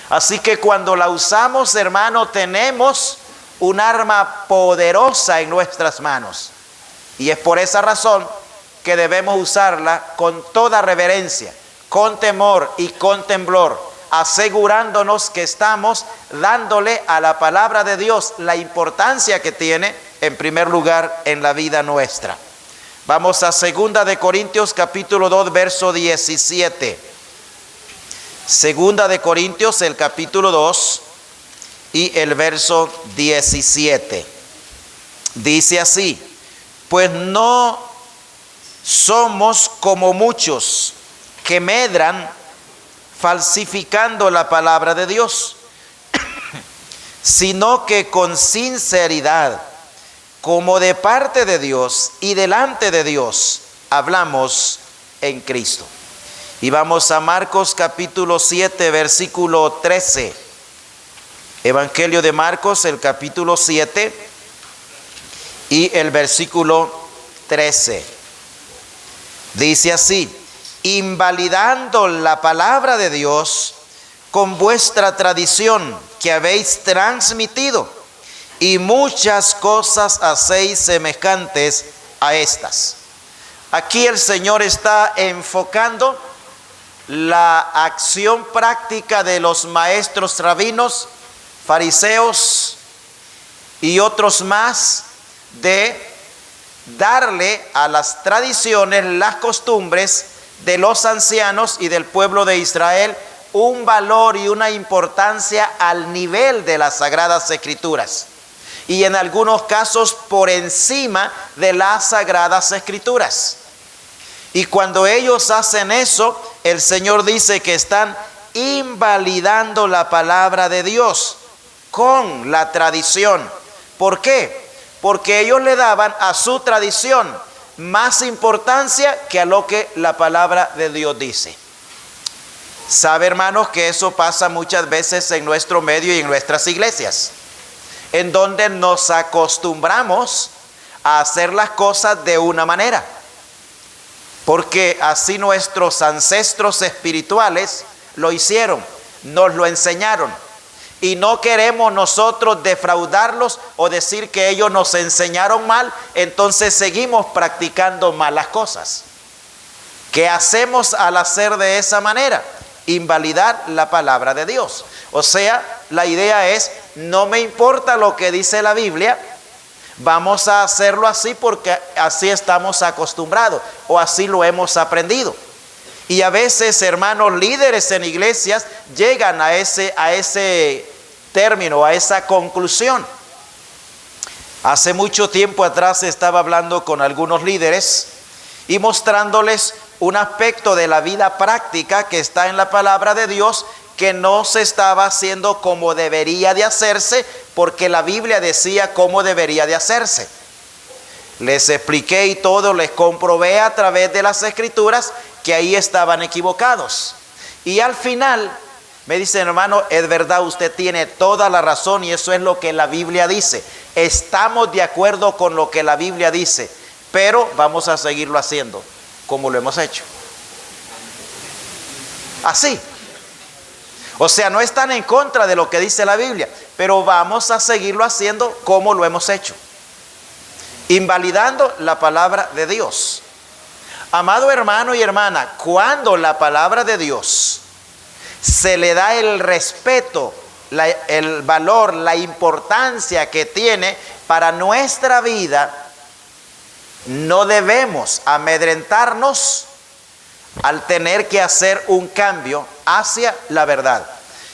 Así que cuando la usamos, hermano, tenemos un arma poderosa en nuestras manos. Y es por esa razón que debemos usarla con toda reverencia, con temor y con temblor, asegurándonos que estamos dándole a la palabra de Dios la importancia que tiene, en primer lugar, en la vida nuestra. Vamos a 2 de Corintios capítulo 2, verso 17. 2 de Corintios, el capítulo 2 y el verso 17. Dice así: pues no somos como muchos que medran falsificando la palabra de Dios, sino que con sinceridad, como de parte de Dios y delante de Dios, hablamos en Cristo. Y vamos a Marcos capítulo 7, versículo 13. Evangelio de Marcos, el capítulo 7 y el versículo 13. Dice así: invalidando la palabra de Dios con vuestra tradición que habéis transmitido, y muchas cosas hacéis semejantes a estas. Aquí el Señor está enfocando la acción práctica de los maestros rabinos, fariseos y otros más, de darle a las tradiciones, las costumbres de los ancianos y del pueblo de Israel un valor y una importancia al nivel de las Sagradas Escrituras, y en algunos casos por encima de las Sagradas Escrituras. Y cuando ellos hacen eso, el Señor dice que están invalidando la palabra de Dios con la tradición. ¿Por qué? Porque ellos le daban a su tradición más importancia que a lo que la palabra de Dios dice. Sabe, hermanos, que eso pasa muchas veces en nuestro medio y en nuestras iglesias, en donde nos acostumbramos a hacer las cosas de una manera, porque así nuestros ancestros espirituales lo hicieron, nos lo enseñaron, y no queremos nosotros defraudarlos o decir que ellos nos enseñaron mal, entonces seguimos practicando malas cosas. ¿Qué hacemos al hacer de esa manera? Invalidar la palabra de Dios. O sea, la idea es, no me importa lo que dice la Biblia, vamos a hacerlo así porque así estamos acostumbrados o así lo hemos aprendido. Y a veces, hermanos, líderes en iglesias llegan a ese término, a esa conclusión. Hace mucho tiempo atrás estaba hablando con algunos líderes y mostrándoles un aspecto de la vida práctica que está en la palabra de Dios, que no se estaba haciendo como debería de hacerse, porque la Biblia decía cómo debería de hacerse. Les expliqué y todo, les comprobé a través de las Escrituras que ahí estaban equivocados. Y al final me dicen, hermano, es verdad, usted tiene toda la razón y eso es lo que la Biblia dice. Estamos de acuerdo con lo que la Biblia dice, pero vamos a seguirlo haciendo como lo hemos hecho. Así. O sea, no están en contra de lo que dice la Biblia, pero vamos a seguirlo haciendo como lo hemos hecho, invalidando la palabra de Dios. Amado hermano y hermana, cuando la palabra de Dios se le da el respeto, el valor, la importancia que tiene para nuestra vida, no debemos amedrentarnos al tener que hacer un cambio hacia la verdad.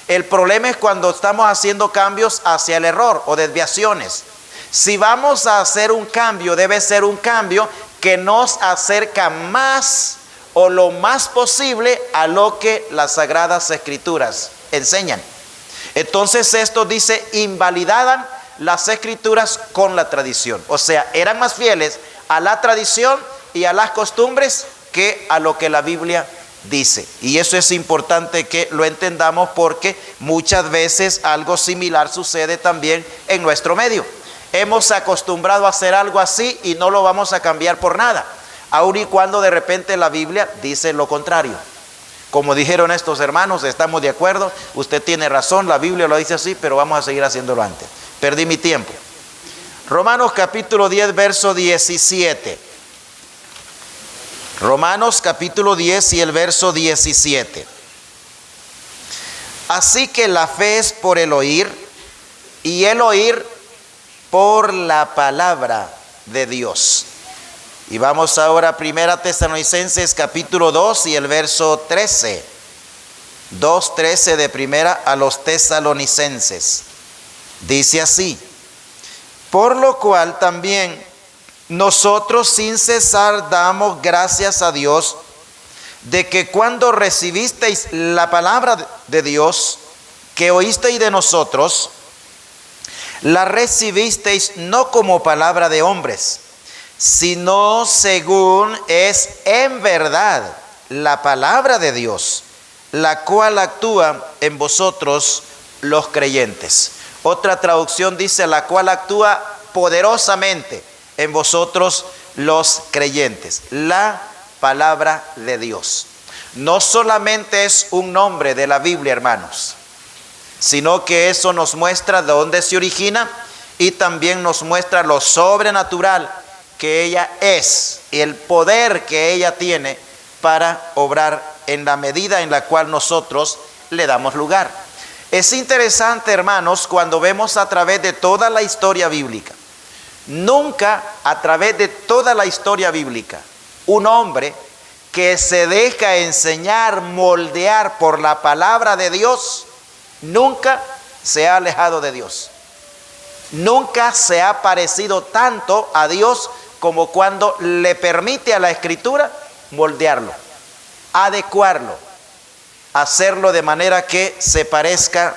El problema es cuando estamos haciendo cambios hacia el error o desviaciones. Si vamos a hacer un cambio, debe ser un cambio que nos acerca más o lo más posible a lo que las Sagradas Escrituras enseñan. Entonces esto dice, invalidaban las Escrituras con la tradición. O sea, eran más fieles a la tradición y a las costumbres que a lo que la Biblia dice. Y eso es importante que lo entendamos, porque muchas veces algo similar sucede también en nuestro medio. Hemos acostumbrado a hacer algo así y no lo vamos a cambiar por nada, aun y cuando de repente la Biblia dice lo contrario. Como dijeron estos hermanos, estamos de acuerdo, usted tiene razón, la Biblia lo dice así, pero vamos a seguir haciéndolo antes. Perdí mi tiempo. Romanos capítulo 10, verso 17. Romanos capítulo 10 y el verso 17. Así que la fe es por el oír, y el oír por la palabra de Dios. Y vamos ahora a 1 Tesalonicenses capítulo 2 y el verso 13. 2:13 de primera a los Tesalonicenses. Dice así: por lo cual también nosotros sin cesar damos gracias a Dios de que cuando recibisteis la palabra de Dios que oísteis de nosotros, la recibisteis no como palabra de hombres, sino según es en verdad la palabra de Dios, la cual actúa en vosotros los creyentes. Otra traducción dice, la cual actúa poderosamente en vosotros los creyentes. La palabra de Dios. No solamente es un nombre de la Biblia, hermanos, sino que eso nos muestra de dónde se origina y también nos muestra lo sobrenatural que ella es y el poder que ella tiene para obrar en la medida en la cual nosotros le damos lugar. Es interesante, hermanos, cuando vemos a través de toda la historia bíblica, nunca a través de toda la historia bíblica, un hombre que se deja enseñar, moldear por la palabra de Dios, nunca se ha alejado de Dios. Nunca se ha parecido tanto a Dios como cuando le permite a la Escritura moldearlo. adecuarlo, hacerlo de manera que se parezca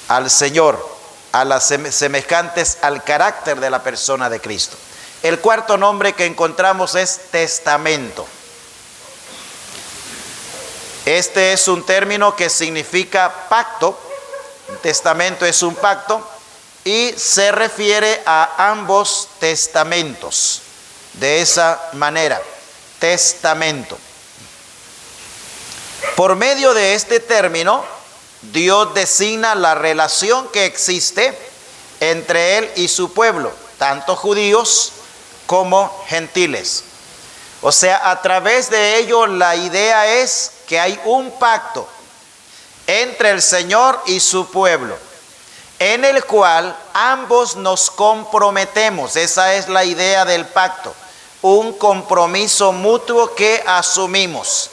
al Señor, a las semejantes al carácter de la persona de Cristo. El cuarto nombre que encontramos es testamento. Este es un término que significa pacto. Testamento es un pacto y se refiere a ambos testamentos. De esa manera, testamento. Por medio de este término, Dios designa la relación que existe entre Él y su pueblo, tanto judíos como gentiles. O sea, a través de ello la idea es que hay un pacto entre el Señor y su pueblo, en el cual ambos nos comprometemos. Esa es la idea del pacto, un compromiso mutuo que asumimos.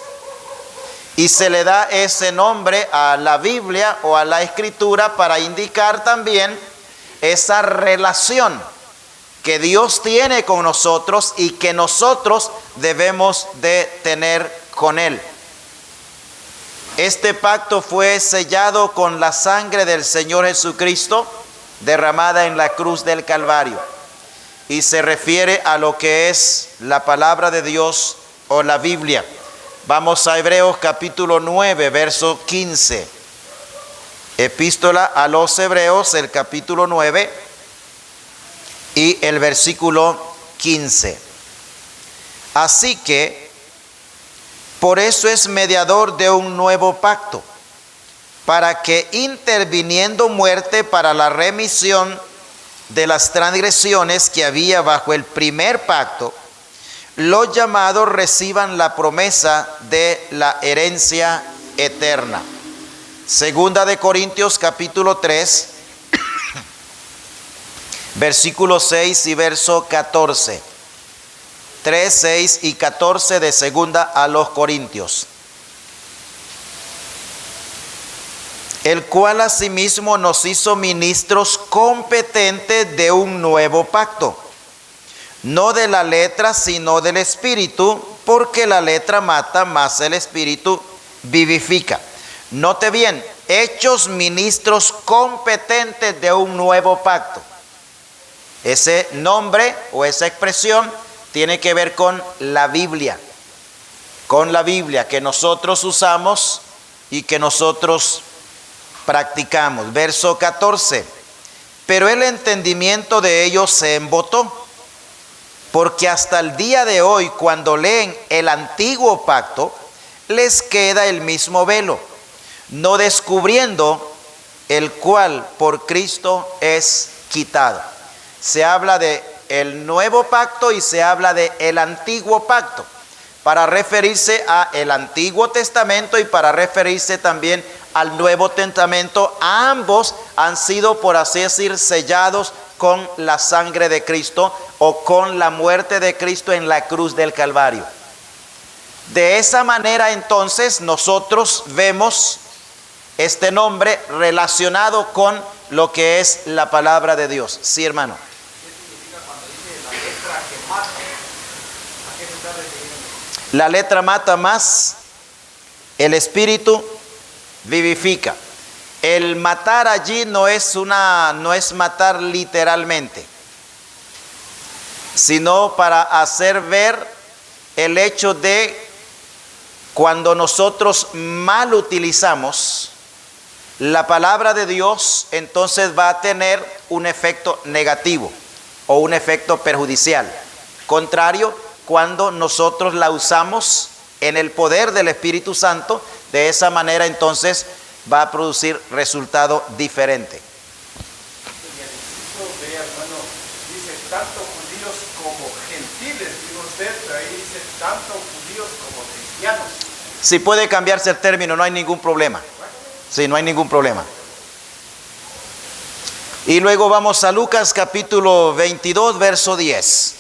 Y se le da ese nombre a la Biblia o a la Escritura para indicar también esa relación que Dios tiene con nosotros y que nosotros debemos de tener con Él. Este pacto fue sellado con la sangre del Señor Jesucristo derramada en la cruz del Calvario y se refiere a lo que es la palabra de Dios o la Biblia. Vamos a Hebreos capítulo 9, verso 15. Epístola a los Hebreos, el capítulo 9 y el versículo 15. Así que, por eso es mediador de un nuevo pacto, para que interviniendo muerte para la remisión de las transgresiones que había bajo el primer pacto, los llamados reciban la promesa de la herencia eterna. Segunda de Corintios capítulo 3, versículo 6 y verso 14. 3, 6 y 14 de segunda a los Corintios. El cual asimismo nos hizo ministros competentes de un nuevo pacto, no de la letra, sino del Espíritu, porque la letra mata, mas el Espíritu vivifica. Note bien, hechos ministros competentes de un nuevo pacto. Ese nombre o esa expresión tiene que ver con la Biblia que nosotros usamos y que nosotros practicamos. Verso 14. Pero el entendimiento de ellos se embotó, porque hasta el día de hoy, cuando leen el antiguo pacto, les queda el mismo velo, no descubriendo el cual por Cristo es quitado. Se habla de el nuevo pacto y se habla de el antiguo pacto, para referirse a el Antiguo Testamento y para referirse también al Nuevo Testamento. Ambos han sido, por así decir, sellados con la sangre de Cristo o con la muerte de Cristo en la cruz del Calvario. De esa manera entonces nosotros vemos este nombre relacionado con lo que es la palabra de Dios. Sí, hermano. La letra mata, más el Espíritu vivifica. El matar allí no es matar literalmente, sino para hacer ver el hecho de cuando nosotros mal utilizamos la palabra de Dios, entonces va a tener un efecto negativo o un efecto perjudicial. Contrario, cuando nosotros la usamos en el poder del Espíritu Santo, de esa manera entonces va a producir resultado diferente. Y el inciso B, hermano, dice tanto judíos como gentiles, digo usted, pero ahí dice tanto judíos como cristianos. Si puede cambiarse el término, no hay ningún problema. Sí, no hay ningún problema. Y luego vamos a Lucas capítulo 22, verso 10.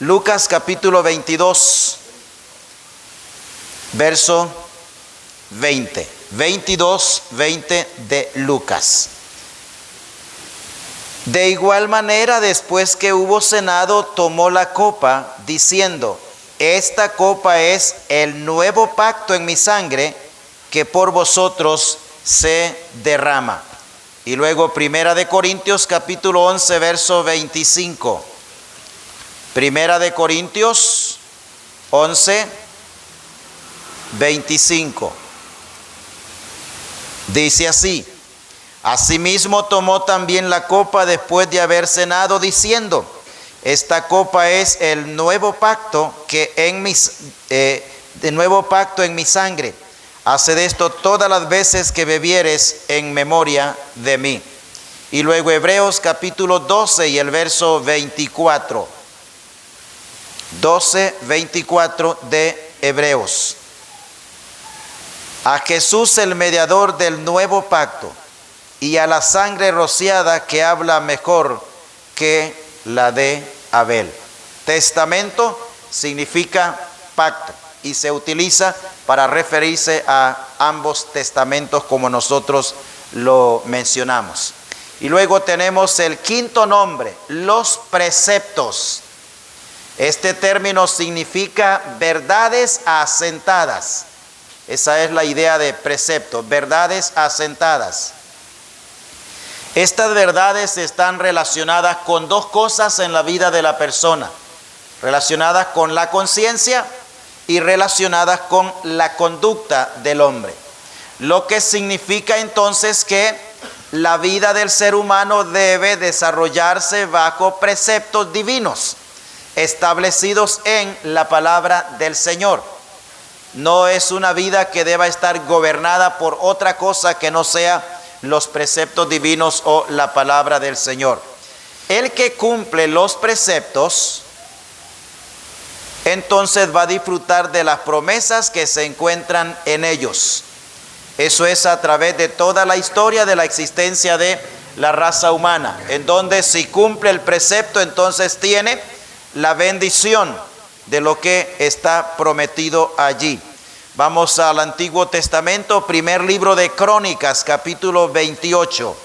Lucas capítulo 22, verso 20. 22, 20 de Lucas. De igual manera, después que hubo cenado, tomó la copa, diciendo: esta copa es el nuevo pacto en mi sangre que por vosotros se derrama. Y luego Primera de Corintios capítulo 11 verso 25. Primera de Corintios 11, 25. Dice así: asimismo tomó también la copa después de haber cenado, diciendo: esta copa es el nuevo pacto nuevo pacto en mi sangre. Haced esto todas las veces que bebieres en memoria de mí. Y luego Hebreos capítulo 12 y el verso 24. 12, 24 de Hebreos. A Jesús el mediador del nuevo pacto y a la sangre rociada que habla mejor que la de Abel. Testamento significa pacto y se utiliza para referirse a ambos testamentos como nosotros lo mencionamos. Y luego tenemos el quinto nombre, los preceptos. Este término significa verdades asentadas. Esa es la idea de precepto, verdades asentadas. Estas verdades están relacionadas con dos cosas en la vida de la persona, relacionadas con la conciencia y relacionadas con la conducta del hombre. Lo que significa entonces que la vida del ser humano debe desarrollarse bajo preceptos divinos establecidos en la palabra del Señor. No es una vida que deba estar gobernada por otra cosa que no sea los preceptos divinos o la palabra del Señor. El que cumple los preceptos, entonces va a disfrutar de las promesas que se encuentran en ellos. Eso es a través de toda la historia de la existencia de la raza humana, en donde si cumple el precepto, entonces tiene la bendición de lo que está prometido allí. Vamos al Antiguo Testamento, primer libro de Crónicas, capítulo 28.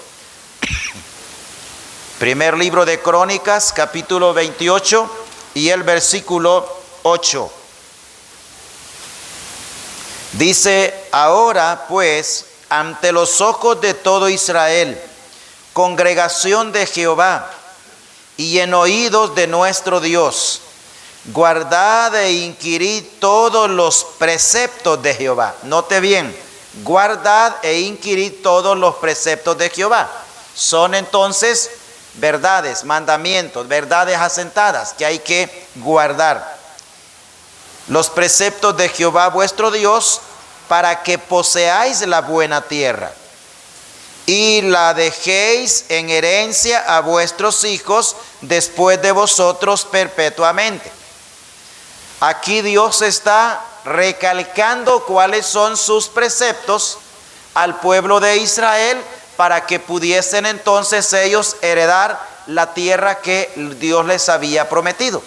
Primer libro de Crónicas, capítulo 28 y el versículo 8. Dice: ahora pues, ante los ojos de todo Israel, congregación de Jehová, y en oídos de nuestro Dios, guardad e inquirid todos los preceptos de Jehová. Note bien, guardad e inquirid todos los preceptos de Jehová. Son entonces verdades, mandamientos, verdades asentadas que hay que guardar. Los preceptos de Jehová vuestro Dios, para que poseáis la buena tierra y la dejéis en herencia a vuestros hijos después de vosotros perpetuamente. Aquí Dios está recalcando cuáles son sus preceptos al pueblo de Israel para que pudiesen entonces ellos heredar la tierra que Dios les había prometido.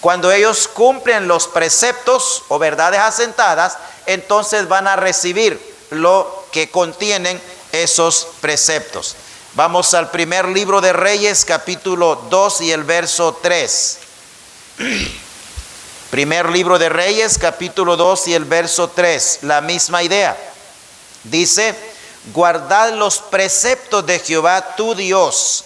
Cuando ellos cumplen los preceptos o verdades asentadas, entonces van a recibir lo que contienen esos preceptos. Vamos al primer libro de Reyes, capítulo 2 y el verso 3. Primer libro de Reyes, capítulo 2 y el verso 3. La misma idea. Dice: guardad los preceptos de Jehová tu Dios,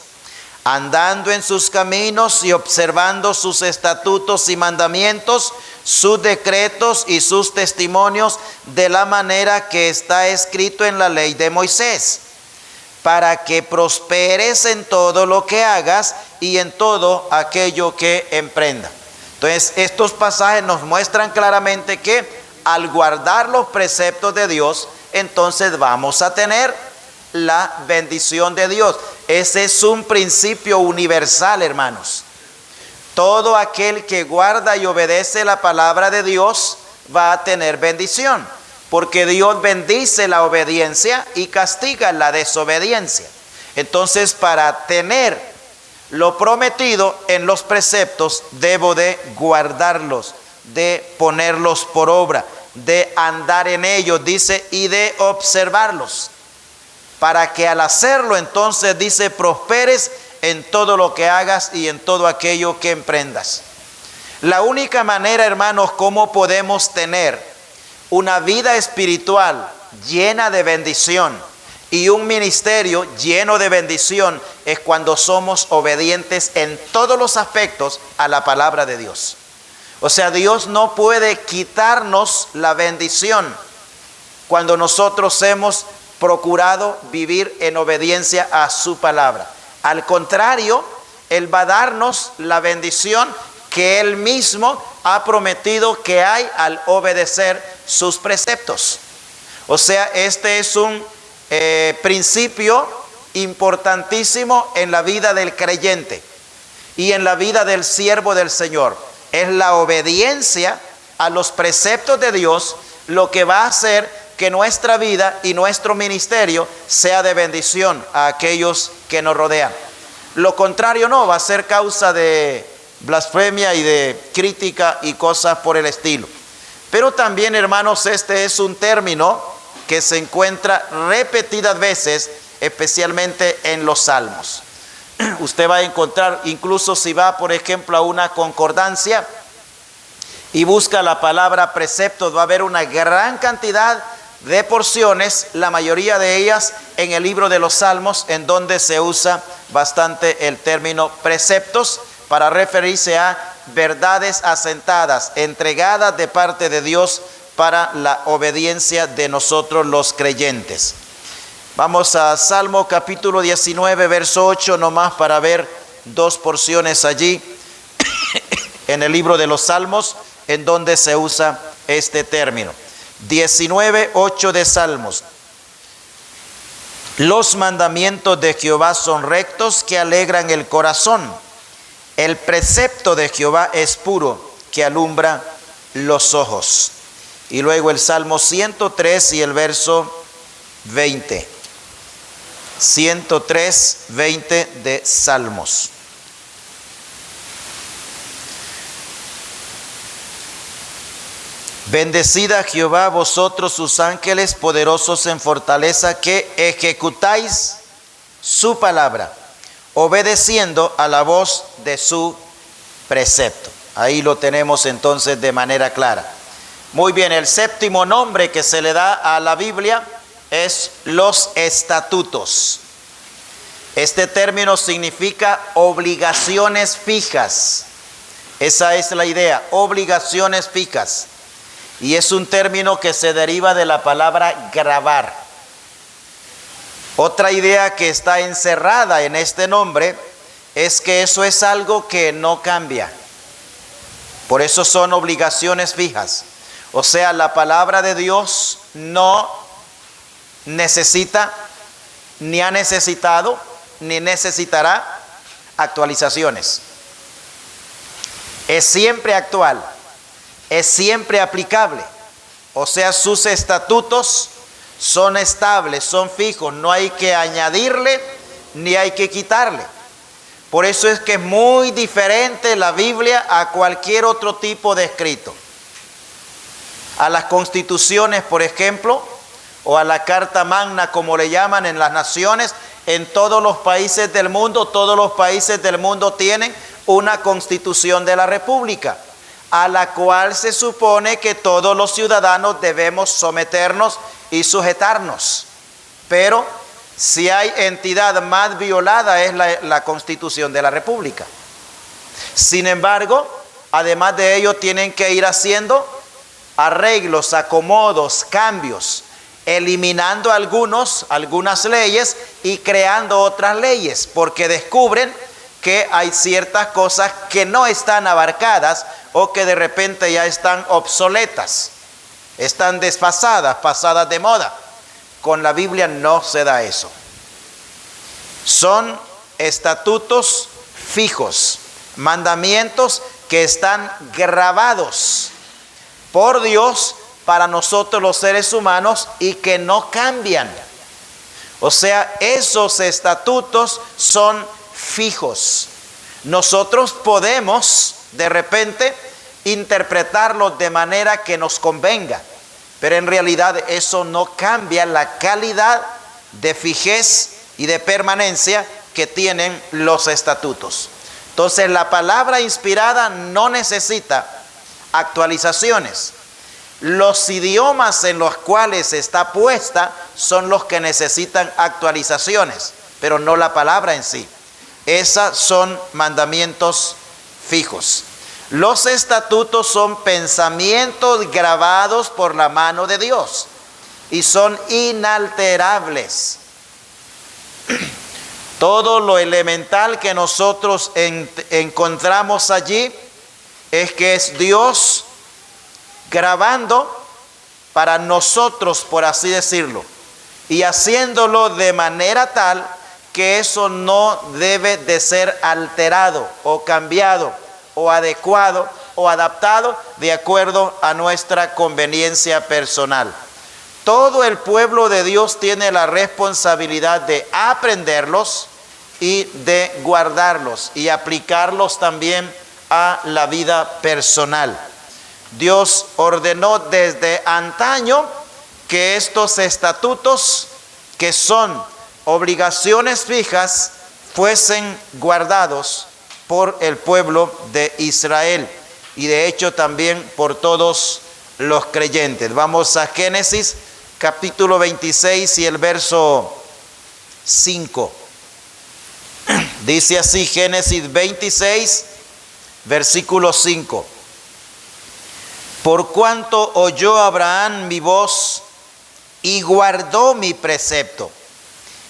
andando en sus caminos y observando sus estatutos y mandamientos, sus decretos y sus testimonios, de la manera que está escrito en la ley de Moisés, para que prosperes en todo lo que hagas y en todo aquello que emprendas. Entonces, estos pasajes nos muestran claramente que al guardar los preceptos de Dios, entonces vamos a tener la bendición de Dios. Ese es un principio universal, hermanos. Todo aquel que guarda y obedece la palabra de Dios va a tener bendición, porque Dios bendice la obediencia y castiga la desobediencia. Entonces, para tener lo prometido en los preceptos, debo de guardarlos, de ponerlos por obra, de andar en ellos, dice, y de observarlos, para que al hacerlo, entonces, dice, prosperes en todo lo que hagas y en todo aquello que emprendas. La única manera, hermanos, como podemos tener una vida espiritual llena de bendición y un ministerio lleno de bendición es cuando somos obedientes en todos los aspectos a la palabra de Dios. O sea, Dios no puede quitarnos la bendición cuando nosotros hemos procurado vivir en obediencia a su palabra. Al contrario, Él va a darnos la bendición que Él mismo ha prometido que hay al obedecer sus preceptos. O sea, este es un principio importantísimo en la vida del creyente y en la vida del siervo del Señor. Es la obediencia a los preceptos de Dios lo que va a hacer que nuestra vida y nuestro ministerio sea de bendición a aquellos que nos rodean. Lo contrario no, va a ser causa de blasfemia y de crítica y cosas por el estilo. Pero también, hermanos, este es un término que se encuentra repetidas veces, especialmente en los salmos. Usted va a encontrar, incluso si va, por ejemplo, a una concordancia y busca la palabra preceptos, va a haber una gran cantidad de porciones, la mayoría de ellas en el libro de los Salmos, en donde se usa bastante el término preceptos para referirse a verdades asentadas, entregadas de parte de Dios para la obediencia de nosotros los creyentes. Vamos a Salmo capítulo 19, verso 8, nomás para ver dos porciones allí en el libro de los Salmos, en donde se usa este término. 19, 8 de Salmos. Los mandamientos de Jehová son rectos, que alegran el corazón. El precepto de Jehová es puro, que alumbra los ojos. Y luego el Salmo 103 y el verso 20. 103, 20 de Salmos. Bendecid a Jehová vosotros sus ángeles poderosos en fortaleza, que ejecutáis su palabra, obedeciendo a la voz de su precepto. Ahí lo tenemos entonces de manera clara. Muy bien, el séptimo nombre que se le da a la Biblia es los estatutos. Este término significa obligaciones fijas. Esa es la idea, obligaciones fijas. Y es un término que se deriva de la palabra gravar. Otra idea que está encerrada en este nombre es que eso es algo que no cambia. Por eso son obligaciones fijas. O sea, la palabra de Dios no necesita, ni ha necesitado, ni necesitará actualizaciones. Es siempre actual, es siempre aplicable. O sea, sus estatutos son estables, son fijos, no hay que añadirle ni hay que quitarle. Por eso es que es muy diferente la Biblia a cualquier otro tipo de escrito. A las constituciones, por ejemplo, o a la Carta Magna, como le llaman en las naciones, en todos los países del mundo tienen una constitución de la República, a la cual se supone que todos los ciudadanos debemos someternos y sujetarnos. Pero si hay entidad más violada es la Constitución de la República. Sin embargo, además de ello, tienen que ir haciendo arreglos, acomodos, cambios, eliminando algunas leyes y creando otras leyes, porque descubren que hay ciertas cosas que no están abarcadas o que de repente ya están obsoletas, están desfasadas, pasadas de moda. Con la Biblia no se da eso. Son estatutos fijos, mandamientos que están grabados por Dios para nosotros los seres humanos y que no cambian. O sea, esos estatutos son fijos. Nosotros podemos de repente interpretarlos de manera que nos convenga, pero en realidad eso no cambia la calidad de fijez y de permanencia que tienen los estatutos. Entonces la palabra inspirada no necesita actualizaciones. Los idiomas en los cuales está puesta son los que necesitan actualizaciones, pero no la palabra en sí. Esas son mandamientos fijos. Los estatutos son pensamientos grabados por la mano de Dios y son inalterables. Todo lo elemental que nosotros encontramos allí es que es Dios grabando para nosotros, por así decirlo, y haciéndolo de manera tal que eso no debe de ser alterado o cambiado o adecuado o adaptado de acuerdo a nuestra conveniencia personal. Todo el pueblo de Dios tiene la responsabilidad de aprenderlos y de guardarlos y aplicarlos también a la vida personal. Dios ordenó desde antaño que estos estatutos, que son obligaciones fijas, fuesen guardados por el pueblo de Israel y de hecho también por todos los creyentes. Vamos a Génesis capítulo 26 y el verso 5. Dice así, Génesis 26, versículo 5. Por cuanto oyó Abraham mi voz y guardó mi precepto,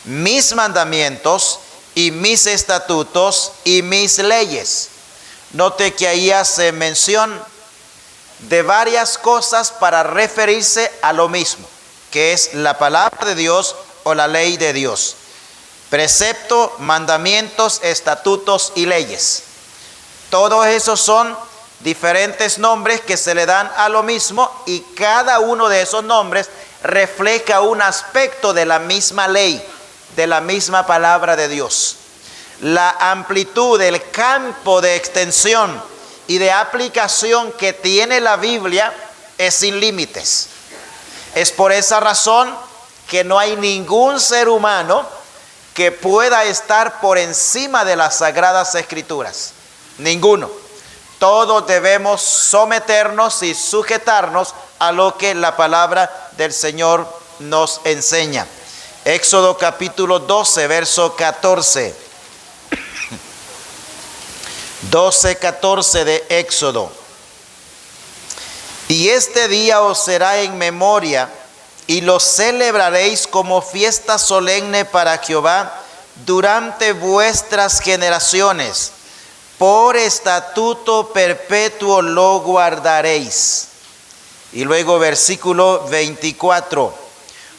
mis mandamientos y mis estatutos y mis leyes. Note que ahí hace mención de varias cosas para referirse a lo mismo, que es la palabra de Dios o la ley de Dios. Precepto, mandamientos, estatutos y leyes. Todos esos son diferentes nombres que se le dan a lo mismo y cada uno de esos nombres refleja un aspecto de la misma ley, de la misma palabra de Dios. La amplitud, el campo de extensión y de aplicación que tiene la Biblia es sin límites. Es por esa razón que no hay ningún ser humano que pueda estar por encima de las Sagradas Escrituras. Ninguno. Todos debemos someternos y sujetarnos a lo que la palabra del Señor nos enseña. Éxodo capítulo 12, verso 14. 12:14 de Éxodo. Y este día os será en memoria y lo celebraréis como fiesta solemne para Jehová durante vuestras generaciones. Por estatuto perpetuo lo guardaréis. Y luego versículo 24.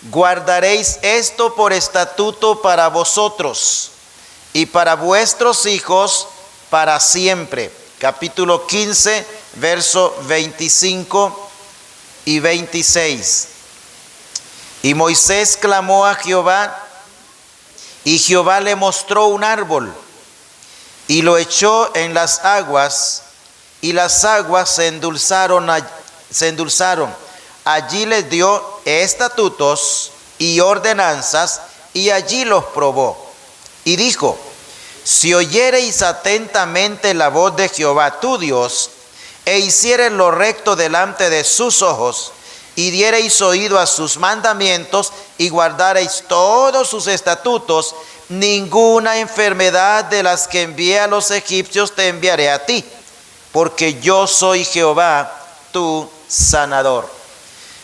Guardaréis esto por estatuto para vosotros y para vuestros hijos para siempre. Capítulo 15, verso 25 y 26. Y Moisés clamó a Jehová, y Jehová le mostró un árbol, y lo echó en las aguas, y las aguas se endulzaron. Allí les dio estatutos y ordenanzas, y allí los probó. Y dijo: si oyereis atentamente la voz de Jehová tu Dios, e hiciereis lo recto delante de sus ojos, y diereis oído a sus mandamientos, y guardareis todos sus estatutos, ninguna enfermedad de las que envié a los egipcios te enviaré a ti, porque yo soy Jehová tu sanador.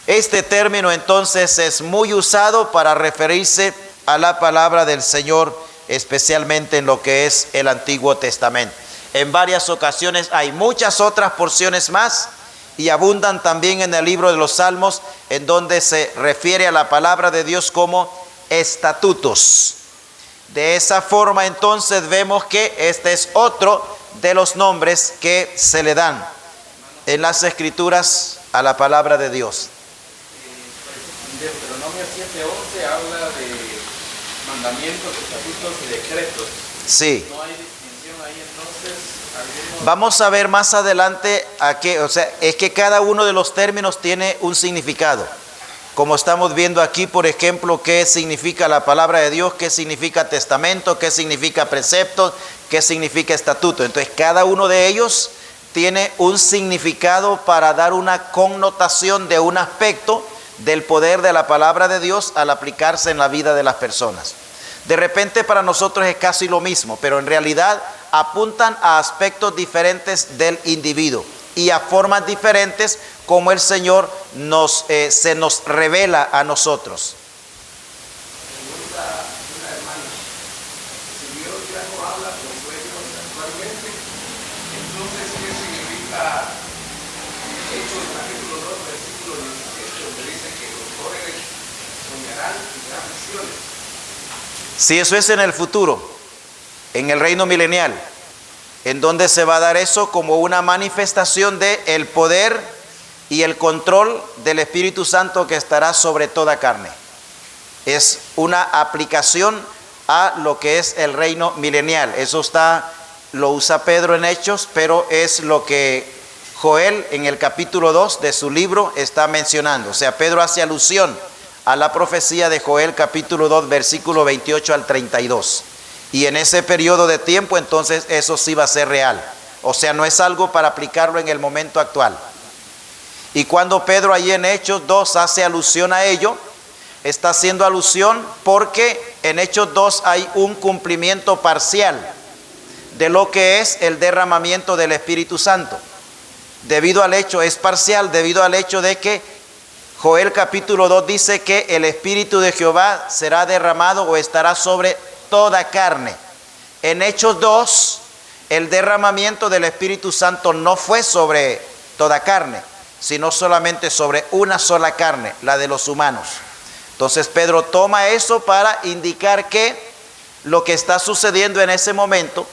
Este término entonces es muy usado para referirse a la palabra del Señor, especialmente en lo que es el Antiguo Testamento. En varias ocasiones hay muchas otras porciones más y abundan también en el libro de los Salmos, en donde se refiere a la palabra de Dios como estatutos. De esa forma entonces vemos que este es otro de los nombres que se le dan en las Escrituras a la palabra de Dios. Deuteronomio 7:11 habla de mandamientos, estatutos y decretos. Sí. No hay distinción ahí entonces. Vamos a ver más adelante a qué, es que cada uno de los términos tiene un significado. como estamos viendo aquí, por ejemplo, qué significa la palabra de Dios, qué significa testamento, qué significa precepto, qué significa estatuto. Entonces, cada uno de ellos tiene un significado para dar una connotación de un aspecto del poder de la palabra de Dios al aplicarse en la vida de las personas. De repente para nosotros es casi lo mismo, pero en realidad apuntan a aspectos diferentes del individuo y a formas diferentes como el Señor se nos revela a nosotros. Una hermana, si Dios ya no habla con sueños actualmente, entonces ¿qué significa Hechos capítulo 2, versículo 17, donde dice que los jóvenes soñarán y verán visiones? Si eso es en el futuro, en el reino milenial, en donde se va a dar eso como una manifestación de el poder y el control del Espíritu Santo que estará sobre toda carne. Es una aplicación a lo que es el reino milenial. Eso lo usa Pedro en Hechos, pero es lo que Joel en el capítulo 2 de su libro está mencionando. O sea, Pedro hace alusión a la profecía de Joel capítulo 2, versículo 28 al 32. Y en ese periodo de tiempo, entonces, eso sí va a ser real. O sea, no es algo para aplicarlo en el momento actual. Y cuando Pedro allí en Hechos 2 hace alusión a ello, está haciendo alusión porque en Hechos 2 hay un cumplimiento parcial de lo que es el derramamiento del Espíritu Santo. Es parcial debido al hecho de que Joel capítulo 2 dice que el Espíritu de Jehová será derramado o estará sobre toda carne. En Hechos 2, el derramamiento del Espíritu Santo no fue sobre toda carne, sino solamente sobre una sola carne, la de los humanos. Entonces Pedro toma eso para indicar que lo que está sucediendo en ese momento,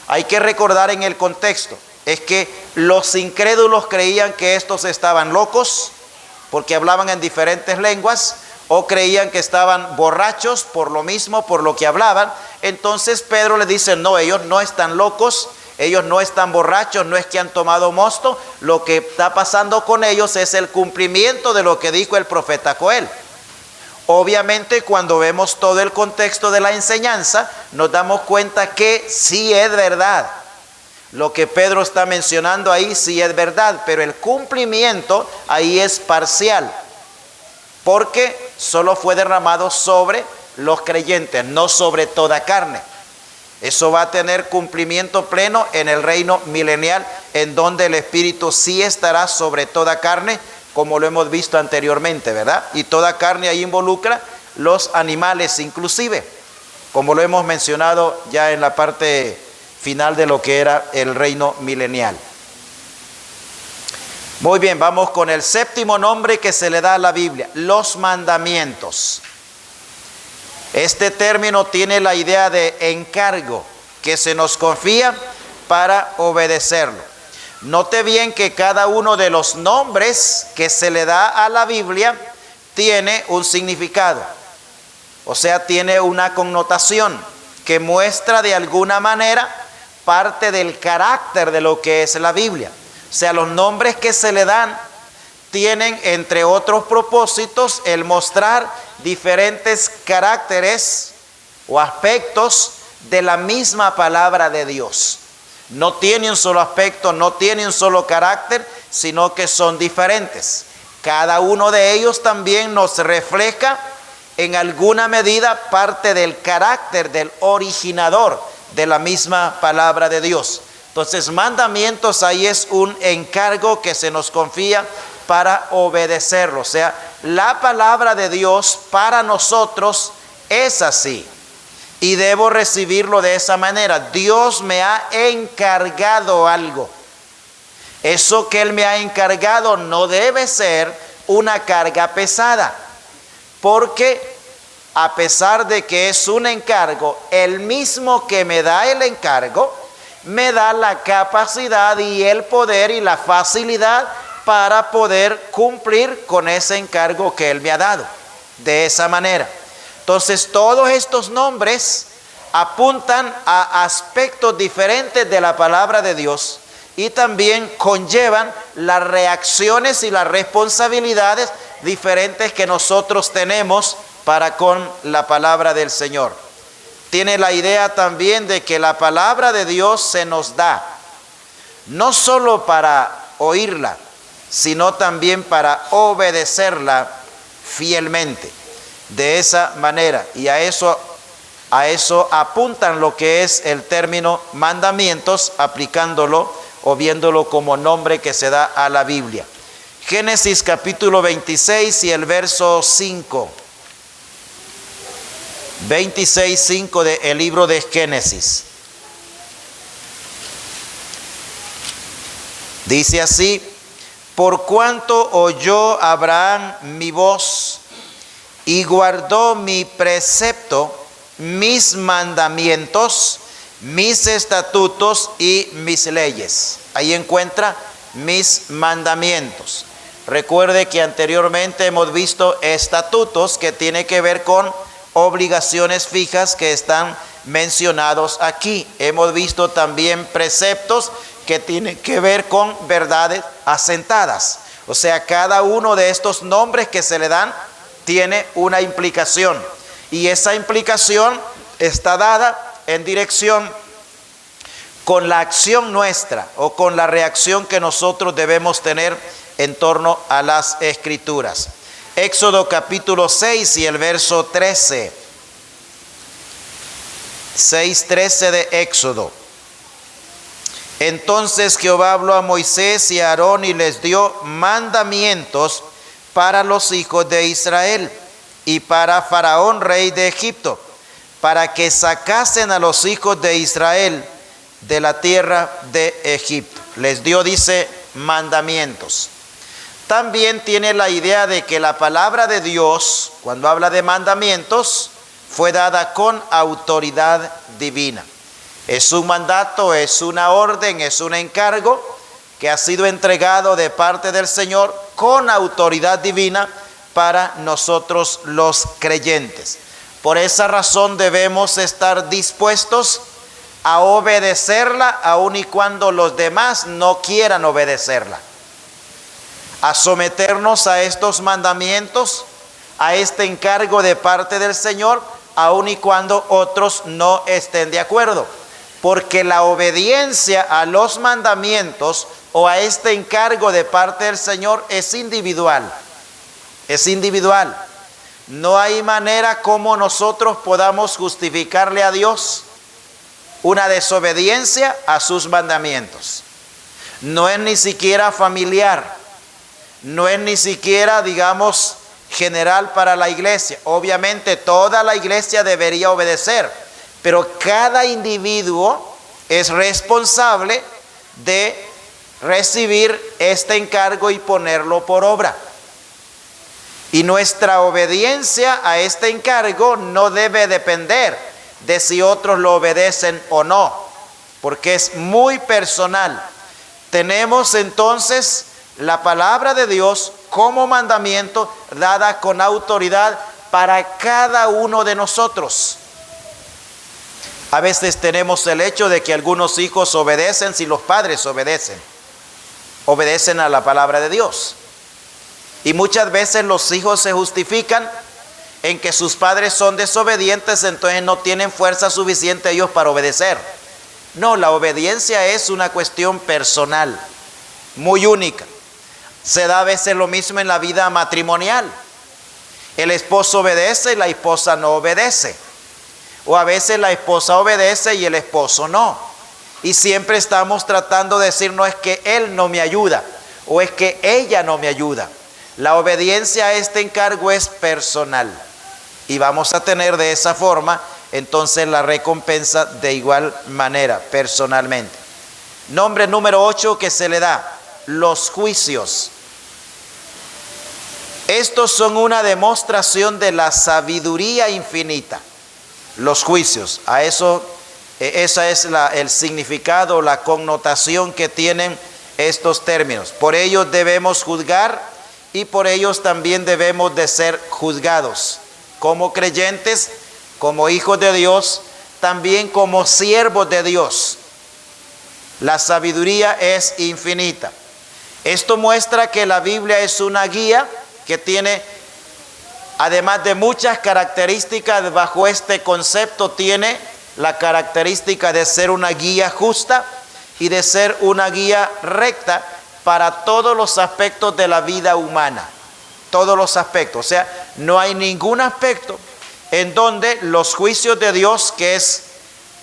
hay que recordar en el contexto, es que los incrédulos creían que estos estaban locos porque hablaban en diferentes lenguas, o creían que estaban borrachos por lo mismo, por lo que hablaban. Entonces Pedro le dice, no, ellos no están locos, ellos no están borrachos, no es que han tomado mosto, lo que está pasando con ellos es el cumplimiento de lo que dijo el profeta Joel. Obviamente cuando vemos todo el contexto de la enseñanza, nos damos cuenta que sí es verdad. Lo que Pedro está mencionando ahí sí es verdad, pero el cumplimiento ahí es parcial, porque solo fue derramado sobre los creyentes, no sobre toda carne. Eso va a tener cumplimiento pleno en el reino milenial, en donde el Espíritu sí estará sobre toda carne, como lo hemos visto anteriormente, ¿verdad? Y toda carne ahí involucra los animales inclusive, como lo hemos mencionado ya en la parte final de lo que era el reino milenial. Muy bien, vamos con el séptimo nombre que se le da a la Biblia, los mandamientos. Este término tiene la idea de encargo que se nos confía para obedecerlo. Note bien que cada uno de los nombres que se le da a la Biblia tiene un significado. O sea, tiene una connotación que muestra de alguna manera parte del carácter de lo que es la Biblia. O sea, los nombres que se le dan tienen, entre otros propósitos, el mostrar diferentes caracteres o aspectos de la misma palabra de Dios. No tiene un solo aspecto, no tiene un solo carácter, sino que son diferentes. Cada uno de ellos también nos refleja en alguna medida parte del carácter del originador de la misma palabra de Dios. Entonces, mandamientos ahí es un encargo que se nos confía para obedecerlo. O sea, la palabra de Dios para nosotros es así y debo recibirlo de esa manera. Dios me ha encargado algo. Eso que Él me ha encargado no debe ser una carga pesada, porque a pesar de que es un encargo, el mismo que me da el encargo me da la capacidad y el poder y la facilidad para poder cumplir con ese encargo que Él me ha dado. De esa manera. Entonces, todos estos nombres apuntan a aspectos diferentes de la palabra de Dios y también conllevan las reacciones y las responsabilidades diferentes que nosotros tenemos para con la palabra del Señor. Tiene la idea también de que la palabra de Dios se nos da, no solo para oírla, sino también para obedecerla fielmente. De esa manera, y a eso apuntan lo que es el término mandamientos, aplicándolo o viéndolo como nombre que se da a la Biblia. Génesis capítulo 26 y el verso 5. 26:5 del libro de Génesis. Dice así: por cuanto oyó Abraham mi voz y guardó mi precepto, mis mandamientos, mis estatutos y mis leyes. Ahí encuentra mis mandamientos. Recuerde que anteriormente hemos visto estatutos que tiene que ver con obligaciones fijas que están mencionados aquí. Hemos visto también preceptos que tienen que ver con verdades asentadas. O sea, cada uno de estos nombres que se le dan tiene una implicación. Y esa implicación está dada en dirección con la acción nuestra o con la reacción que nosotros debemos tener en torno a las Escrituras. Éxodo capítulo 6 y el verso 13. 6:13 de Éxodo. Entonces Jehová habló a Moisés y a Aarón y les dio mandamientos para los hijos de Israel y para Faraón, rey de Egipto, para que sacasen a los hijos de Israel de la tierra de Egipto. Les dio, dice, mandamientos. También tiene la idea de que la palabra de Dios, cuando habla de mandamientos, fue dada con autoridad divina. Es un mandato, es una orden, es un encargo que ha sido entregado de parte del Señor con autoridad divina para nosotros los creyentes. Por esa razón debemos estar dispuestos a obedecerla, aun y cuando los demás no quieran obedecerla. A someternos a estos mandamientos, a este encargo de parte del Señor, aun y cuando otros no estén de acuerdo. Porque la obediencia a los mandamientos o a este encargo de parte del Señor es individual. Es individual. No hay manera como nosotros podamos justificarle a Dios una desobediencia a sus mandamientos. No es ni siquiera familiar. No es ni siquiera, digamos, general para la iglesia. Obviamente toda la iglesia debería obedecer, pero cada individuo es responsable de recibir este encargo y ponerlo por obra. Y nuestra obediencia a este encargo no debe depender de si otros lo obedecen o no, porque es muy personal. Tenemos entonces la palabra de Dios como mandamiento dada con autoridad para cada uno de nosotros. A veces tenemos el hecho de que algunos hijos obedecen si los padres obedecen a la palabra de Dios. Y muchas veces los hijos se justifican en que sus padres son desobedientes, entonces no tienen fuerza suficiente ellos para obedecer. No, la obediencia es una cuestión personal, muy única. Se da a veces lo mismo en la vida matrimonial. El esposo obedece y la esposa no obedece. O a veces la esposa obedece y el esposo no. Y siempre estamos tratando de decir, no es que él no me ayuda o es que ella no me ayuda. La obediencia a este encargo es personal. Y vamos a tener de esa forma entonces la recompensa de igual manera, personalmente. Nombre número 8 que se le da: los juicios. Estos son una demostración de la sabiduría infinita. Los juicios, esa es el significado, la connotación que tienen estos términos. Por ellos debemos juzgar y por ellos también debemos de ser juzgados. Como creyentes, como hijos de Dios, también como siervos de Dios. La sabiduría es infinita. Esto muestra que la Biblia es una guía que tiene, además de muchas características, bajo este concepto tiene la característica de ser una guía justa y de ser una guía recta para todos los aspectos de la vida humana. Todos los aspectos. O sea, no hay ningún aspecto en donde los juicios de Dios, que es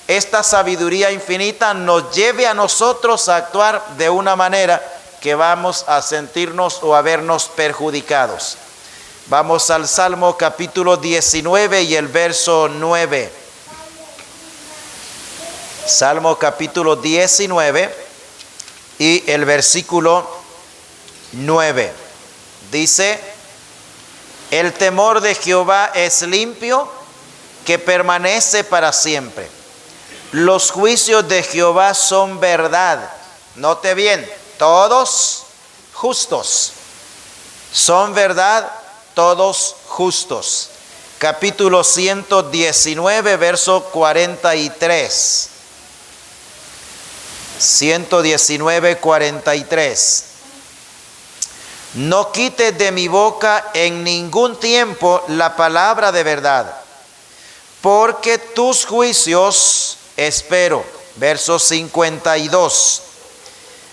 esta sabiduría infinita, nos lleve a nosotros a actuar de una manera que vamos a sentirnos o a vernos perjudicados. Vamos al Salmo capítulo 19 y el verso 9. Salmo capítulo 19 y el versículo 9. Dice: el temor de Jehová es limpio, que permanece para siempre. Los juicios de Jehová son verdad. Note bien, todos justos. Son verdad, todos justos. Capítulo 119, verso 43. 119, 43. No quites de mi boca en ningún tiempo la palabra de verdad, porque tus juicios espero. Verso 52.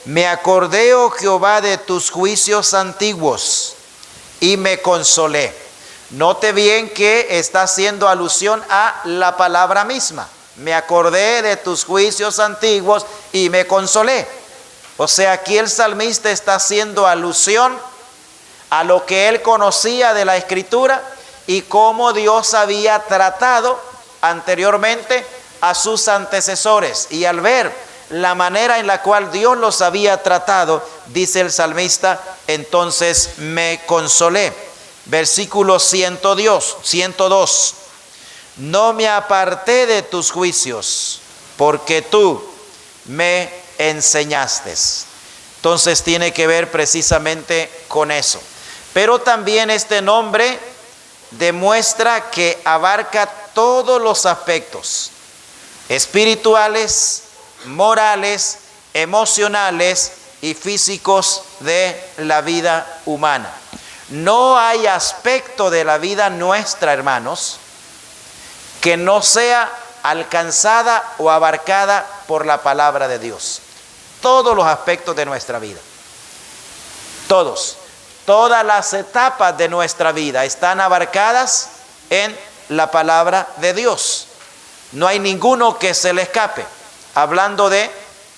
Me acordé, oh Jehová, de tus juicios antiguos y me consolé. Note bien que está haciendo alusión a la palabra misma. Me acordé de tus juicios antiguos y me consolé. O sea, aquí el salmista está haciendo alusión a lo que él conocía de la Escritura y cómo Dios había tratado anteriormente a sus antecesores. Y al ver la manera en la cual Dios los había tratado, dice el salmista, entonces me consolé. Versículo 102. No me aparté de tus juicios, porque tú me enseñaste. Entonces tiene que ver precisamente con eso. Pero también este nombre demuestra que abarca todos los aspectos espirituales, morales, emocionales y físicos de la vida humana. No hay aspecto de la vida nuestra, hermanos, que no sea alcanzada o abarcada por la palabra de Dios. Todos los aspectos de nuestra vida, todas las etapas de nuestra vida están abarcadas en la palabra de Dios. No hay ninguno que se le escape. Hablando de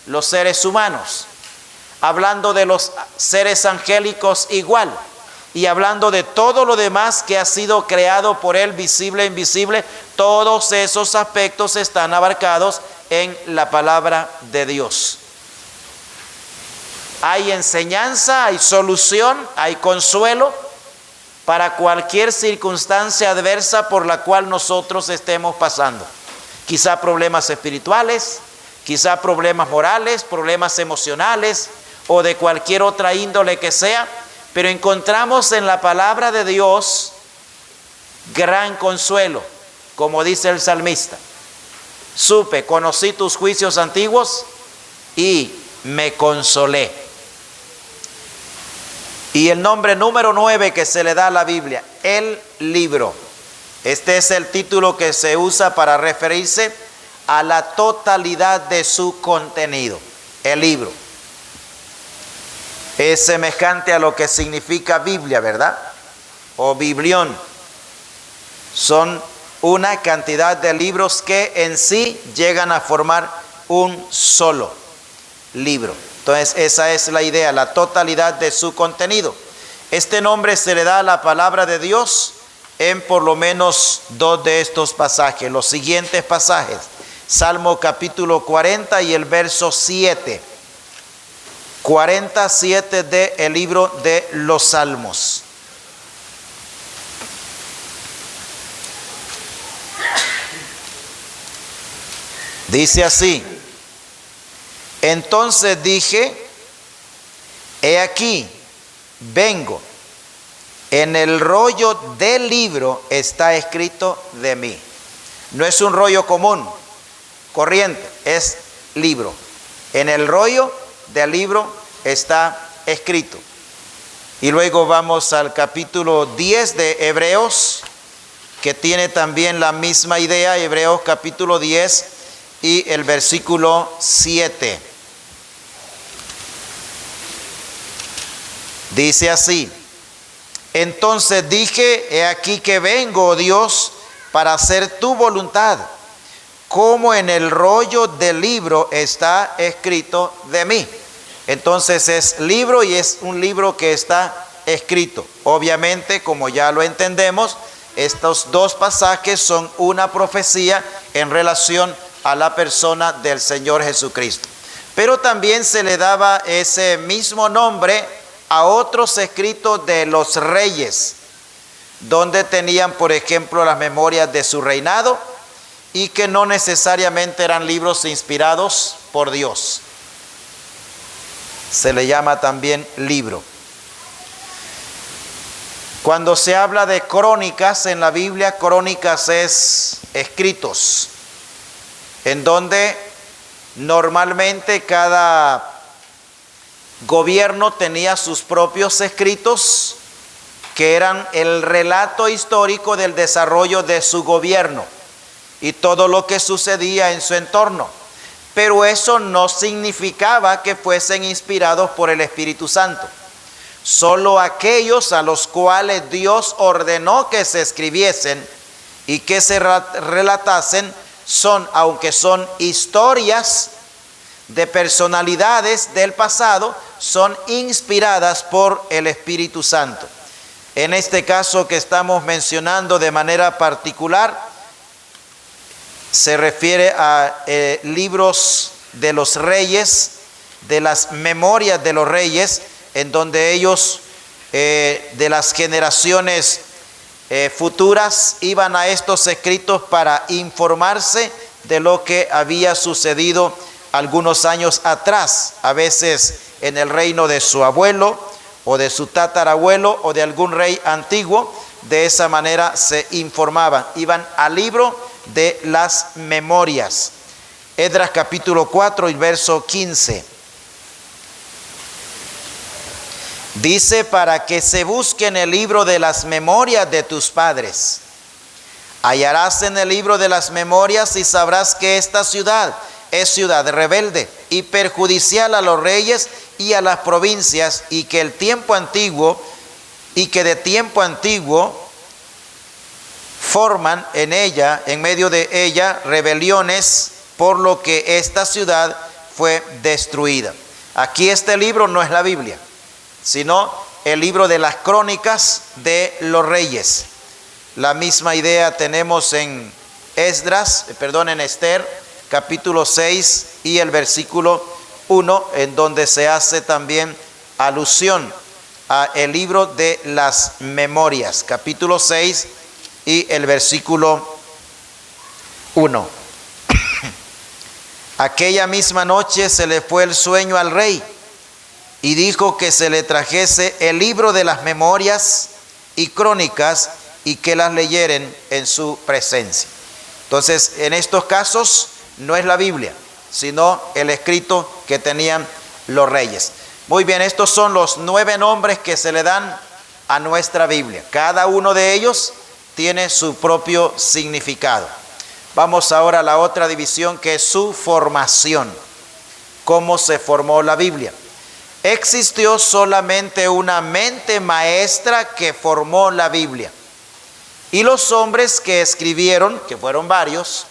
los seres humanos, hablando de los seres angélicos igual, y hablando de todo lo demás que ha sido creado por Él, visible e invisible, todos esos aspectos están abarcados en la palabra de Dios. Hay enseñanza, hay solución, hay consuelo para cualquier circunstancia adversa por la cual nosotros estemos pasando. Quizá problemas espirituales, quizá problemas morales, problemas emocionales o de cualquier otra índole que sea, pero encontramos en la palabra de Dios gran consuelo, como dice el salmista. Conocí tus juicios antiguos y me consolé. Y el nombre número 9 que se le da a la Biblia, el libro. Este es el título que se usa para referirse a la totalidad de su contenido, el libro. Es semejante a lo que significa Biblia, ¿verdad? O biblión. Son una cantidad de libros que en sí llegan a formar un solo libro. Entonces esa es la idea, la totalidad de su contenido. Este nombre se le da a la palabra de Dios en por lo menos 2 de estos pasajes. Los siguientes pasajes: Salmo capítulo 40 y el verso 7. 47 del libro de los Salmos. Dice así: entonces dije, he aquí, vengo, en el rollo del libro está escrito de mí. No es un rollo común, corriente, es libro. En el rollo del libro está escrito. Y luego vamos al capítulo 10 de Hebreos, que tiene también la misma idea, Hebreos capítulo 10 y el versículo 7. Dice así: entonces dije, he aquí que vengo, oh Dios, para hacer tu voluntad, como en el rollo del libro está escrito de mí. Entonces es libro y es un libro que está escrito. Obviamente, como ya lo entendemos, estos dos pasajes son una profecía en relación a la persona del Señor Jesucristo. Pero también se le daba ese mismo nombre a otros escritos de los reyes, donde tenían, por ejemplo, las memorias de su reinado y que no necesariamente eran libros inspirados por Dios. Se le llama también libro. Cuando se habla de crónicas en la Biblia, crónicas es escritos, en donde normalmente cada gobierno tenía sus propios escritos, que eran el relato histórico del desarrollo de su gobierno y todo lo que sucedía en su entorno. Pero eso no significaba que fuesen inspirados por el Espíritu Santo. Solo aquellos a los cuales Dios ordenó que se escribiesen y que se relatasen son, aunque son historias de personalidades del pasado, son inspiradas por el Espíritu Santo. En este caso que estamos mencionando de manera particular, se refiere a libros de los reyes, de las memorias de los reyes, en donde ellos de las generaciones futuras iban a estos escritos para informarse de lo que había sucedido algunos años atrás, a veces en el reino de su abuelo o de su tatarabuelo o de algún rey antiguo. De esa manera se informaban, iban al libro de las memorias. Esdras capítulo 4 y verso 15. Dice: para que se busque en el libro de las memorias de tus padres. Hallarás en el libro de las memorias y sabrás que esta ciudad es ciudad rebelde y perjudicial a los reyes y a las provincias, y que de tiempo antiguo forman en ella, en medio de ella, rebeliones, por lo que esta ciudad fue destruida. Aquí este libro no es la Biblia, sino el libro de las crónicas de los reyes. La misma idea tenemos en Esther, capítulo 6 y el versículo 1, en donde se hace también alusión a el libro de las memorias, capítulo 6 y el versículo 1. Aquella misma noche se le fue el sueño al rey y dijo que se le trajese el libro de las memorias y crónicas y que las leyeren en su presencia. Entonces, en estos casos no es la Biblia, sino el escrito que tenían los reyes. Muy bien, estos son los 9 nombres que se le dan a nuestra Biblia. Cada uno de ellos tiene su propio significado. Vamos ahora a la otra división, que es su formación. ¿Cómo se formó la Biblia? Existió solamente una mente maestra que formó la Biblia. Y los hombres que escribieron, que fueron varios,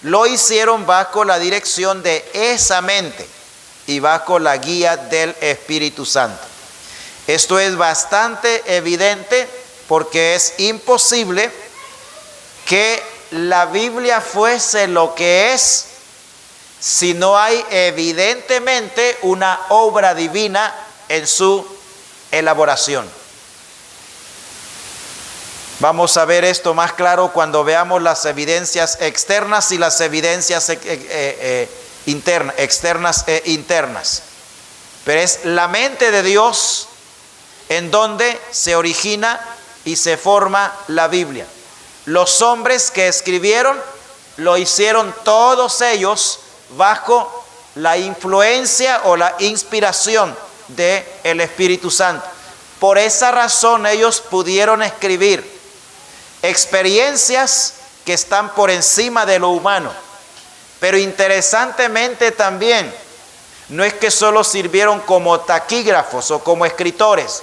lo hicieron bajo la dirección de esa mente y bajo la guía del Espíritu Santo. Esto es bastante evidente porque es imposible que la Biblia fuese lo que es si no hay evidentemente una obra divina en su elaboración. Vamos a ver esto más claro cuando veamos las evidencias externas y las evidencias externas e internas. Pero es la mente de Dios en donde se origina y se forma la Biblia. Los hombres que escribieron lo hicieron todos ellos bajo la influencia o la inspiración del Espíritu Santo. Por esa razón ellos pudieron escribir experiencias que están por encima de lo humano. Pero interesantemente también, no es que solo sirvieron como taquígrafos o como escritores,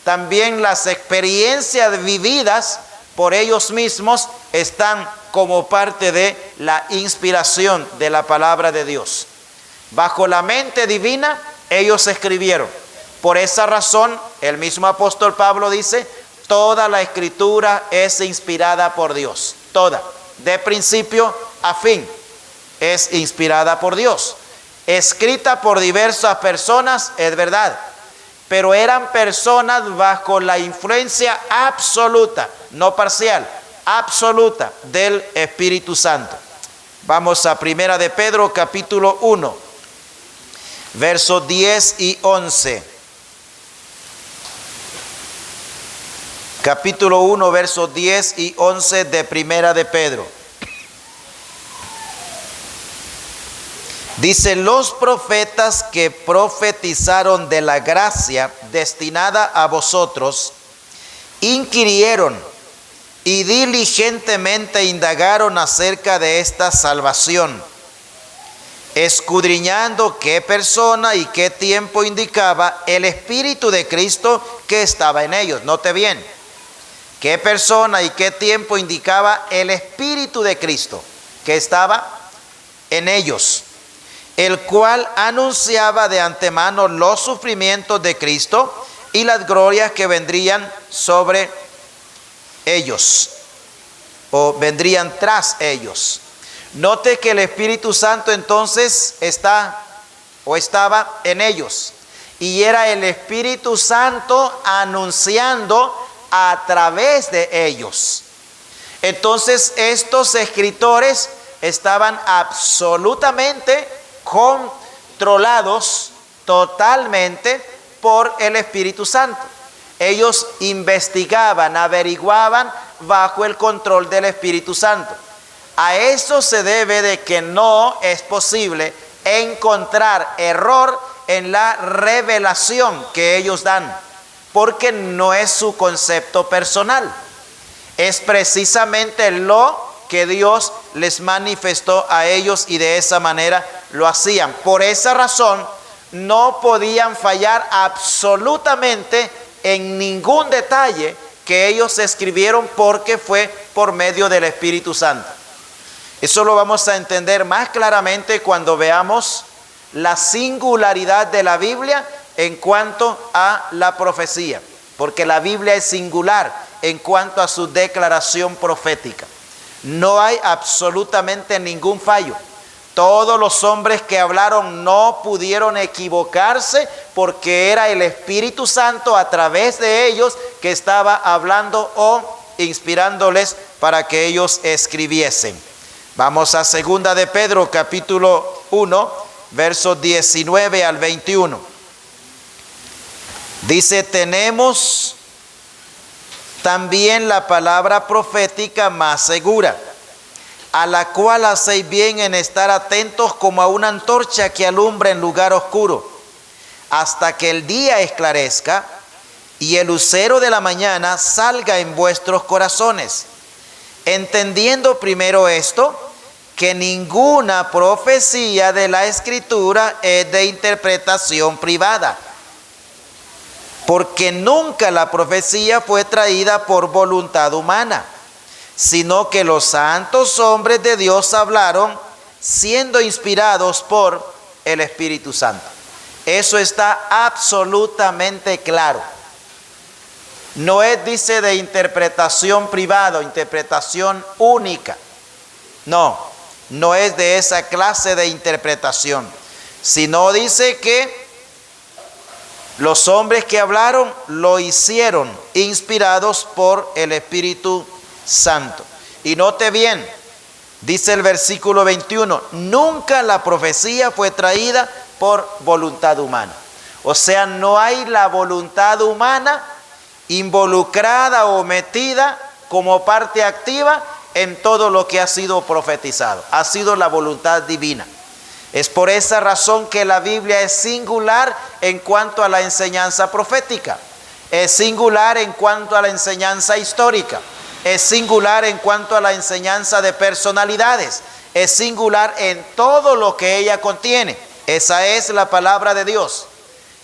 también las experiencias vividas por ellos mismos están como parte de la inspiración de la palabra de Dios. Bajo la mente divina, ellos escribieron. Por esa razón, el mismo apóstol Pablo dice, toda la escritura es inspirada por Dios. Toda, de principio a fin, es inspirada por Dios. Escrita por diversas personas, es verdad, pero eran personas bajo la influencia absoluta, no parcial, absoluta del Espíritu Santo. Vamos a 1 de Pedro capítulo 1, versos 10 y 11. Capítulo 1, versos 10 y 11 de 1 de Pedro. Dice, los profetas que profetizaron de la gracia destinada a vosotros, inquirieron y diligentemente indagaron acerca de esta salvación, escudriñando qué persona y qué tiempo indicaba el Espíritu de Cristo que estaba en ellos. Note bien, qué persona y qué tiempo indicaba el Espíritu de Cristo que estaba en ellos, el cual anunciaba de antemano los sufrimientos de Cristo y las glorias que vendrían sobre ellos, o vendrían tras ellos. Note que el Espíritu Santo entonces estaba en ellos, y era el Espíritu Santo anunciando a través de ellos. Entonces estos escritores estaban absolutamente controlados totalmente por el Espíritu Santo. Ellos investigaban, averiguaban bajo el control del Espíritu Santo. A eso se debe de que no es posible encontrar error en la revelación que ellos dan, porque no es su concepto personal. Es precisamente lo que Dios les manifestó a ellos y de esa manera lo hacían. Por esa razón no podían fallar absolutamente en ningún detalle que ellos escribieron, porque fue por medio del Espíritu Santo. Eso lo vamos a entender más claramente cuando veamos la singularidad de la Biblia en cuanto a la profecía, porque la Biblia es singular en cuanto a su declaración profética. No hay absolutamente ningún fallo. Todos los hombres que hablaron no pudieron equivocarse, porque era el Espíritu Santo a través de ellos que estaba hablando o inspirándoles para que ellos escribiesen. Vamos a 2 de Pedro capítulo 1, versos 19 al 21. Dice, tenemos también la palabra profética más segura, a la cual hacéis bien en estar atentos como a una antorcha que alumbra en lugar oscuro, hasta que el día esclarezca y el lucero de la mañana salga en vuestros corazones, entendiendo primero esto, que ninguna profecía de la Escritura es de interpretación privada, porque nunca la profecía fue traída por voluntad humana, sino que los santos hombres de Dios hablaron siendo inspirados por el Espíritu Santo. Eso está absolutamente claro. No es, dice, de interpretación privada, interpretación única. No es de esa clase de interpretación, sino dice que los hombres que hablaron lo hicieron inspirados por el Espíritu Santo. Y note bien, dice el versículo 21, nunca la profecía fue traída por voluntad humana. O sea, no hay la voluntad humana involucrada o metida como parte activa en todo lo que ha sido profetizado. Ha sido la voluntad divina. Es por esa razón que la Biblia es singular en cuanto a la enseñanza profética. Es singular en cuanto a la enseñanza histórica. Es singular en cuanto a la enseñanza de personalidades. Es singular en todo lo que ella contiene. Esa es la palabra de Dios.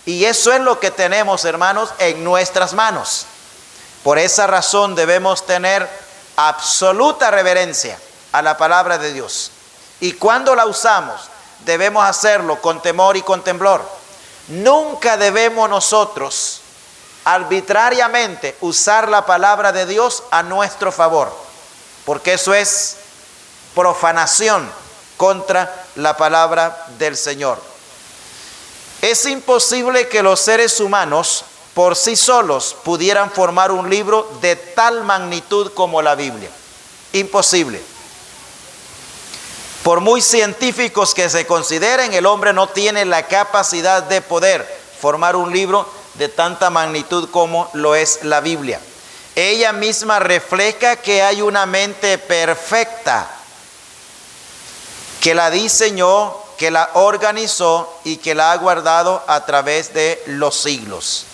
Y eso es lo que tenemos, hermanos, en nuestras manos. Por esa razón debemos tener absoluta reverencia a la palabra de Dios. Y cuando la usamos, debemos hacerlo con temor y con temblor. Nunca debemos nosotros arbitrariamente usar la palabra de Dios a nuestro favor, porque eso es profanación contra la palabra del Señor. Es imposible que los seres humanos por sí solos pudieran formar un libro de tal magnitud como la Biblia. Imposible. Por muy científicos que se consideren, el hombre no tiene la capacidad de poder formar un libro de tanta magnitud como lo es la Biblia. Ella misma refleja que hay una mente perfecta que la diseñó, que la organizó y que la ha guardado a través de los siglos.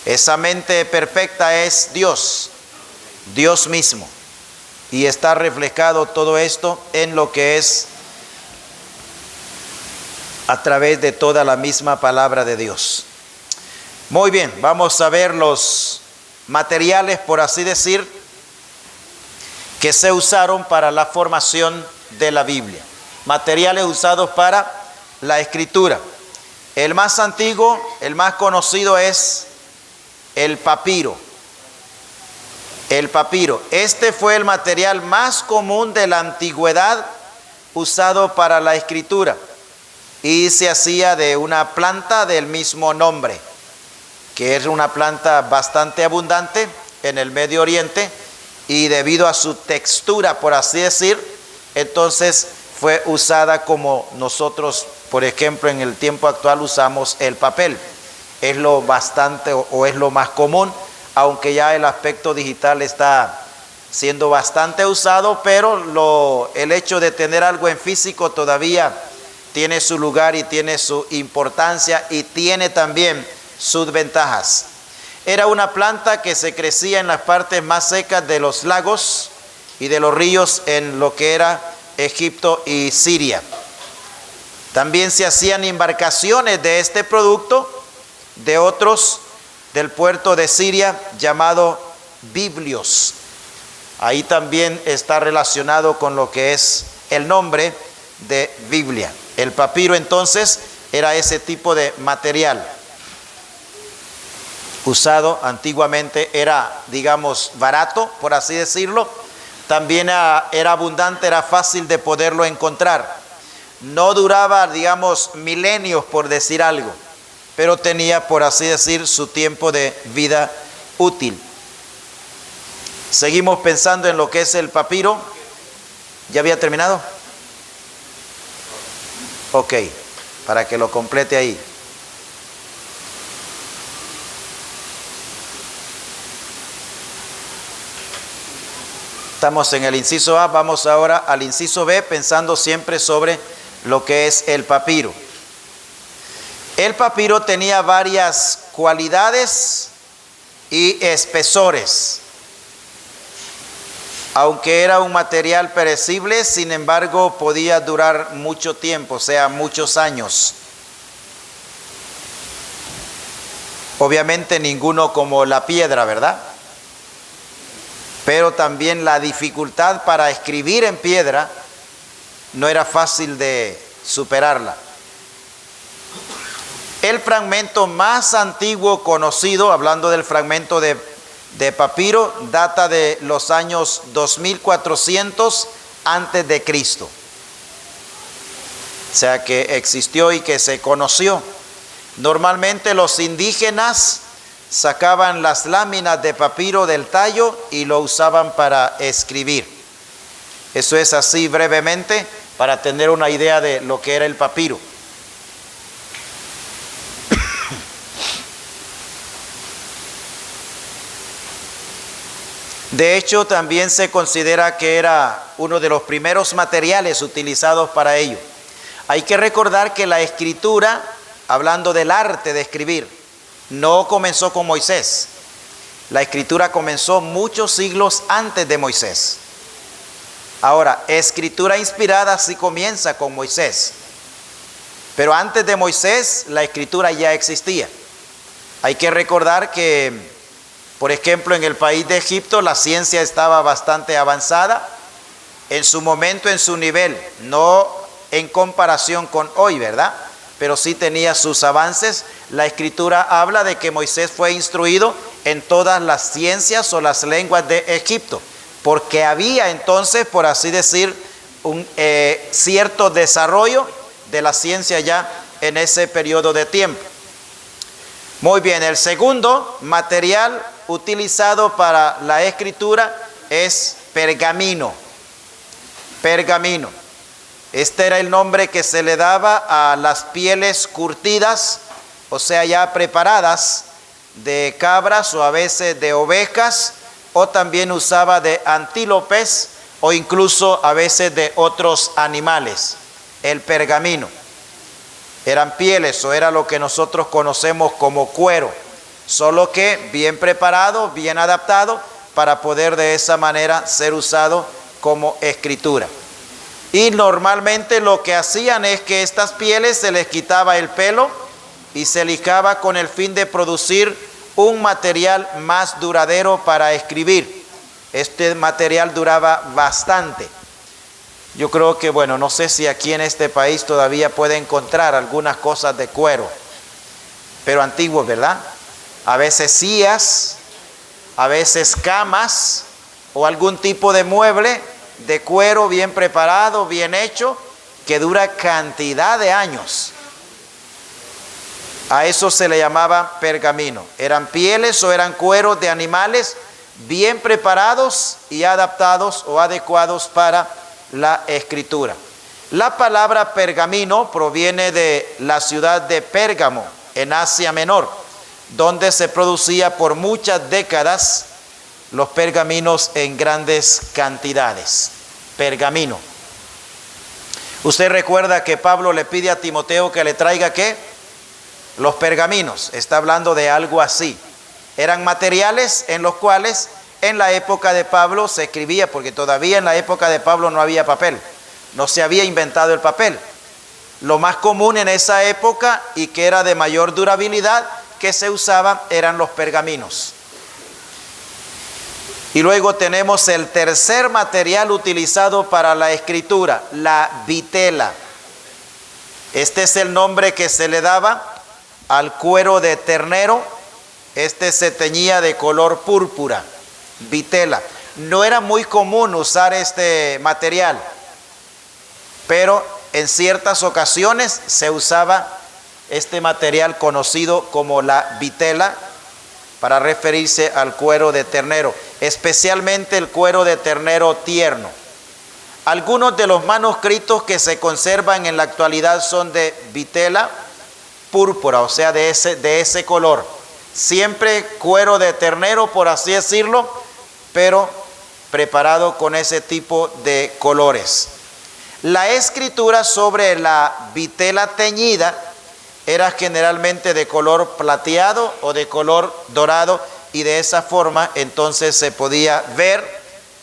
Esa mente perfecta es Dios, Dios mismo. Y está reflejado todo esto en lo que es a través de toda la misma palabra de Dios. Muy bien, vamos a ver los materiales, por así decir, que se usaron para la formación de la Biblia. Materiales usados para la escritura. El más antiguo, el más conocido es el papiro. El papiro. Este fue el material más común de la antigüedad usado para la escritura y se hacía de una planta del mismo nombre, que es una planta bastante abundante en el Medio Oriente, y debido a su textura, por así decir, entonces fue usada como nosotros, por ejemplo, en el tiempo actual usamos el papel. Es lo bastante o es lo más común, aunque ya el aspecto digital está siendo bastante usado, pero el hecho de tener algo en físico todavía tiene su lugar y tiene su importancia y tiene también sus ventajas. Era una planta que se crecía en las partes más secas de los lagos y de los ríos en lo que era Egipto y Siria. También se hacían embarcaciones de este producto, de otros del puerto de Siria llamado biblios. Ahí también está relacionado con lo que es el nombre de Biblia. El papiro entonces era ese tipo de material usado antiguamente, era, digamos, barato, por así decirlo. También era abundante, era fácil de poderlo encontrar. No duraba, digamos, milenios, por decir algo, pero tenía, por así decir, su tiempo de vida útil. Seguimos pensando en lo que es el papiro. ¿Ya había terminado? Ok, para que lo complete ahí. Estamos en el inciso A, vamos ahora al inciso B, pensando siempre sobre lo que es el papiro. El papiro tenía varias cualidades y espesores. Aunque era un material perecible, sin embargo, podía durar mucho tiempo, o sea, muchos años. Obviamente ninguno como la piedra, ¿verdad? Pero también la dificultad para escribir en piedra no era fácil de superarla. El fragmento más antiguo conocido, hablando del fragmento de papiro, data de los años 2400 antes de Cristo. O sea que existió y que se conoció. Normalmente los indígenas sacaban las láminas de papiro del tallo y lo usaban para escribir. Eso es así brevemente para tener una idea de lo que era el papiro. De hecho, también se considera que era uno de los primeros materiales utilizados para ello. Hay que recordar que la escritura, hablando del arte de escribir, no comenzó con Moisés. La escritura comenzó muchos siglos antes de Moisés. Ahora, escritura inspirada sí comienza con Moisés. Pero antes de Moisés, la escritura ya existía. Hay que recordar que, por ejemplo, en el país de Egipto, la ciencia estaba bastante avanzada en su momento, en su nivel, no en comparación con hoy, ¿verdad? Pero sí tenía sus avances. La escritura habla de que Moisés fue instruido en todas las ciencias o las lenguas de Egipto, porque había entonces, por así decir, un cierto desarrollo de la ciencia ya en ese periodo de tiempo. Muy bien, el segundo material utilizado para la escritura es pergamino. Pergamino. Este era el nombre que se le daba a las pieles curtidas, o sea, ya preparadas, de cabras o a veces de ovejas, o también usaba de antílopes o incluso a veces de otros animales. El pergamino. Eran pieles o era lo que nosotros conocemos como cuero, solo que bien preparado, bien adaptado para poder de esa manera ser usado como escritura. Y normalmente lo que hacían es que estas pieles se les quitaba el pelo y se lijaba con el fin de producir un material más duradero para escribir. Este material duraba bastante. Yo creo que, bueno, no sé si aquí en este país todavía puede encontrar algunas cosas de cuero, pero antiguos, ¿verdad? A veces sillas, a veces camas o algún tipo de mueble de cuero bien preparado, bien hecho, que dura cantidad de años. A eso se le llamaba pergamino. Eran pieles o eran cueros de animales bien preparados y adaptados o adecuados para la escritura. La palabra pergamino proviene de la ciudad de Pérgamo, en Asia Menor, donde se producía por muchas décadas los pergaminos en grandes cantidades. Pergamino. Usted recuerda que Pablo le pide a Timoteo que le traiga ¿qué? Los pergaminos. Está hablando de algo así. Eran materiales en los cuales en la época de Pablo se escribía, porque todavía en la época de Pablo no había papel, no se había inventado el papel. Lo más común en esa época y que era de mayor durabilidad que se usaba eran los pergaminos. Y luego tenemos el tercer material utilizado para la escritura, la vitela. Este es el nombre que se le daba al cuero de ternero. Este se teñía de color púrpura. Vitela. No era muy común usar este material, pero en ciertas ocasiones se usaba este material conocido como la vitela para referirse al cuero de ternero, especialmente el cuero de ternero tierno. Algunos de los manuscritos que se conservan en la actualidad son de vitela púrpura, o sea, de ese color. Siempre cuero de ternero, por así decirlo, pero preparado con ese tipo de colores. La escritura sobre la vitela teñida era generalmente de color plateado o de color dorado, y de esa forma entonces se podía ver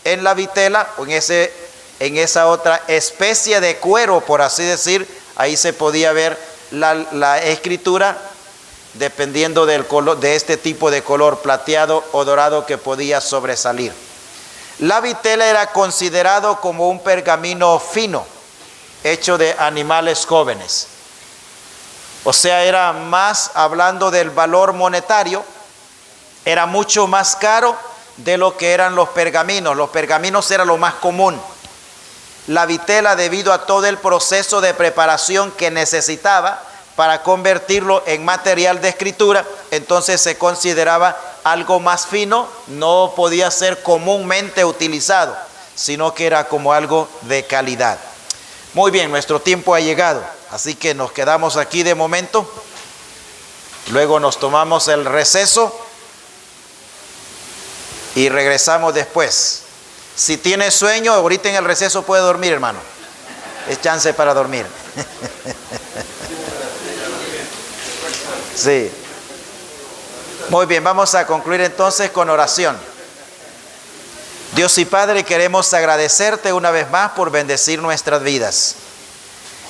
en la vitela o en esa otra especie de cuero, por así decir, ahí se podía ver la escritura dependiendo del color, de este tipo de color plateado o dorado que podía sobresalir. La vitela era considerado como un pergamino fino, hecho de animales jóvenes. O sea, era más, hablando del valor monetario, era mucho más caro de lo que eran los pergaminos. Los pergaminos era lo más común. La vitela, debido a todo el proceso de preparación que necesitaba para convertirlo en material de escritura, entonces se consideraba algo más fino, no podía ser comúnmente utilizado, sino que era como algo de calidad. Muy bien, nuestro tiempo ha llegado, así que nos quedamos aquí de momento, luego nos tomamos el receso y regresamos después. Si tiene sueño, ahorita en el receso puede dormir, hermano, es chance para dormir. Sí. Muy bien, vamos a concluir entonces con oración. Dios y Padre, queremos agradecerte una vez más por bendecir nuestras vidas.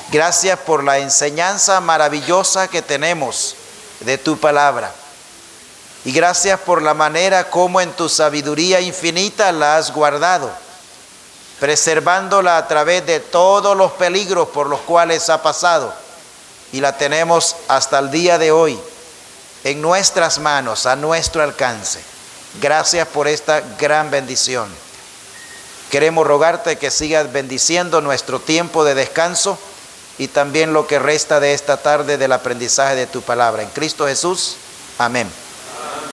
Gracias por la enseñanza maravillosa que tenemos de tu palabra. Y gracias por la manera como en tu sabiduría infinita la has guardado, preservándola a través de todos los peligros por los cuales ha pasado. Y la tenemos hasta el día de hoy en nuestras manos, a nuestro alcance. Gracias por esta gran bendición. Queremos rogarte que sigas bendiciendo nuestro tiempo de descanso y también lo que resta de esta tarde del aprendizaje de tu palabra. En Cristo Jesús, amén.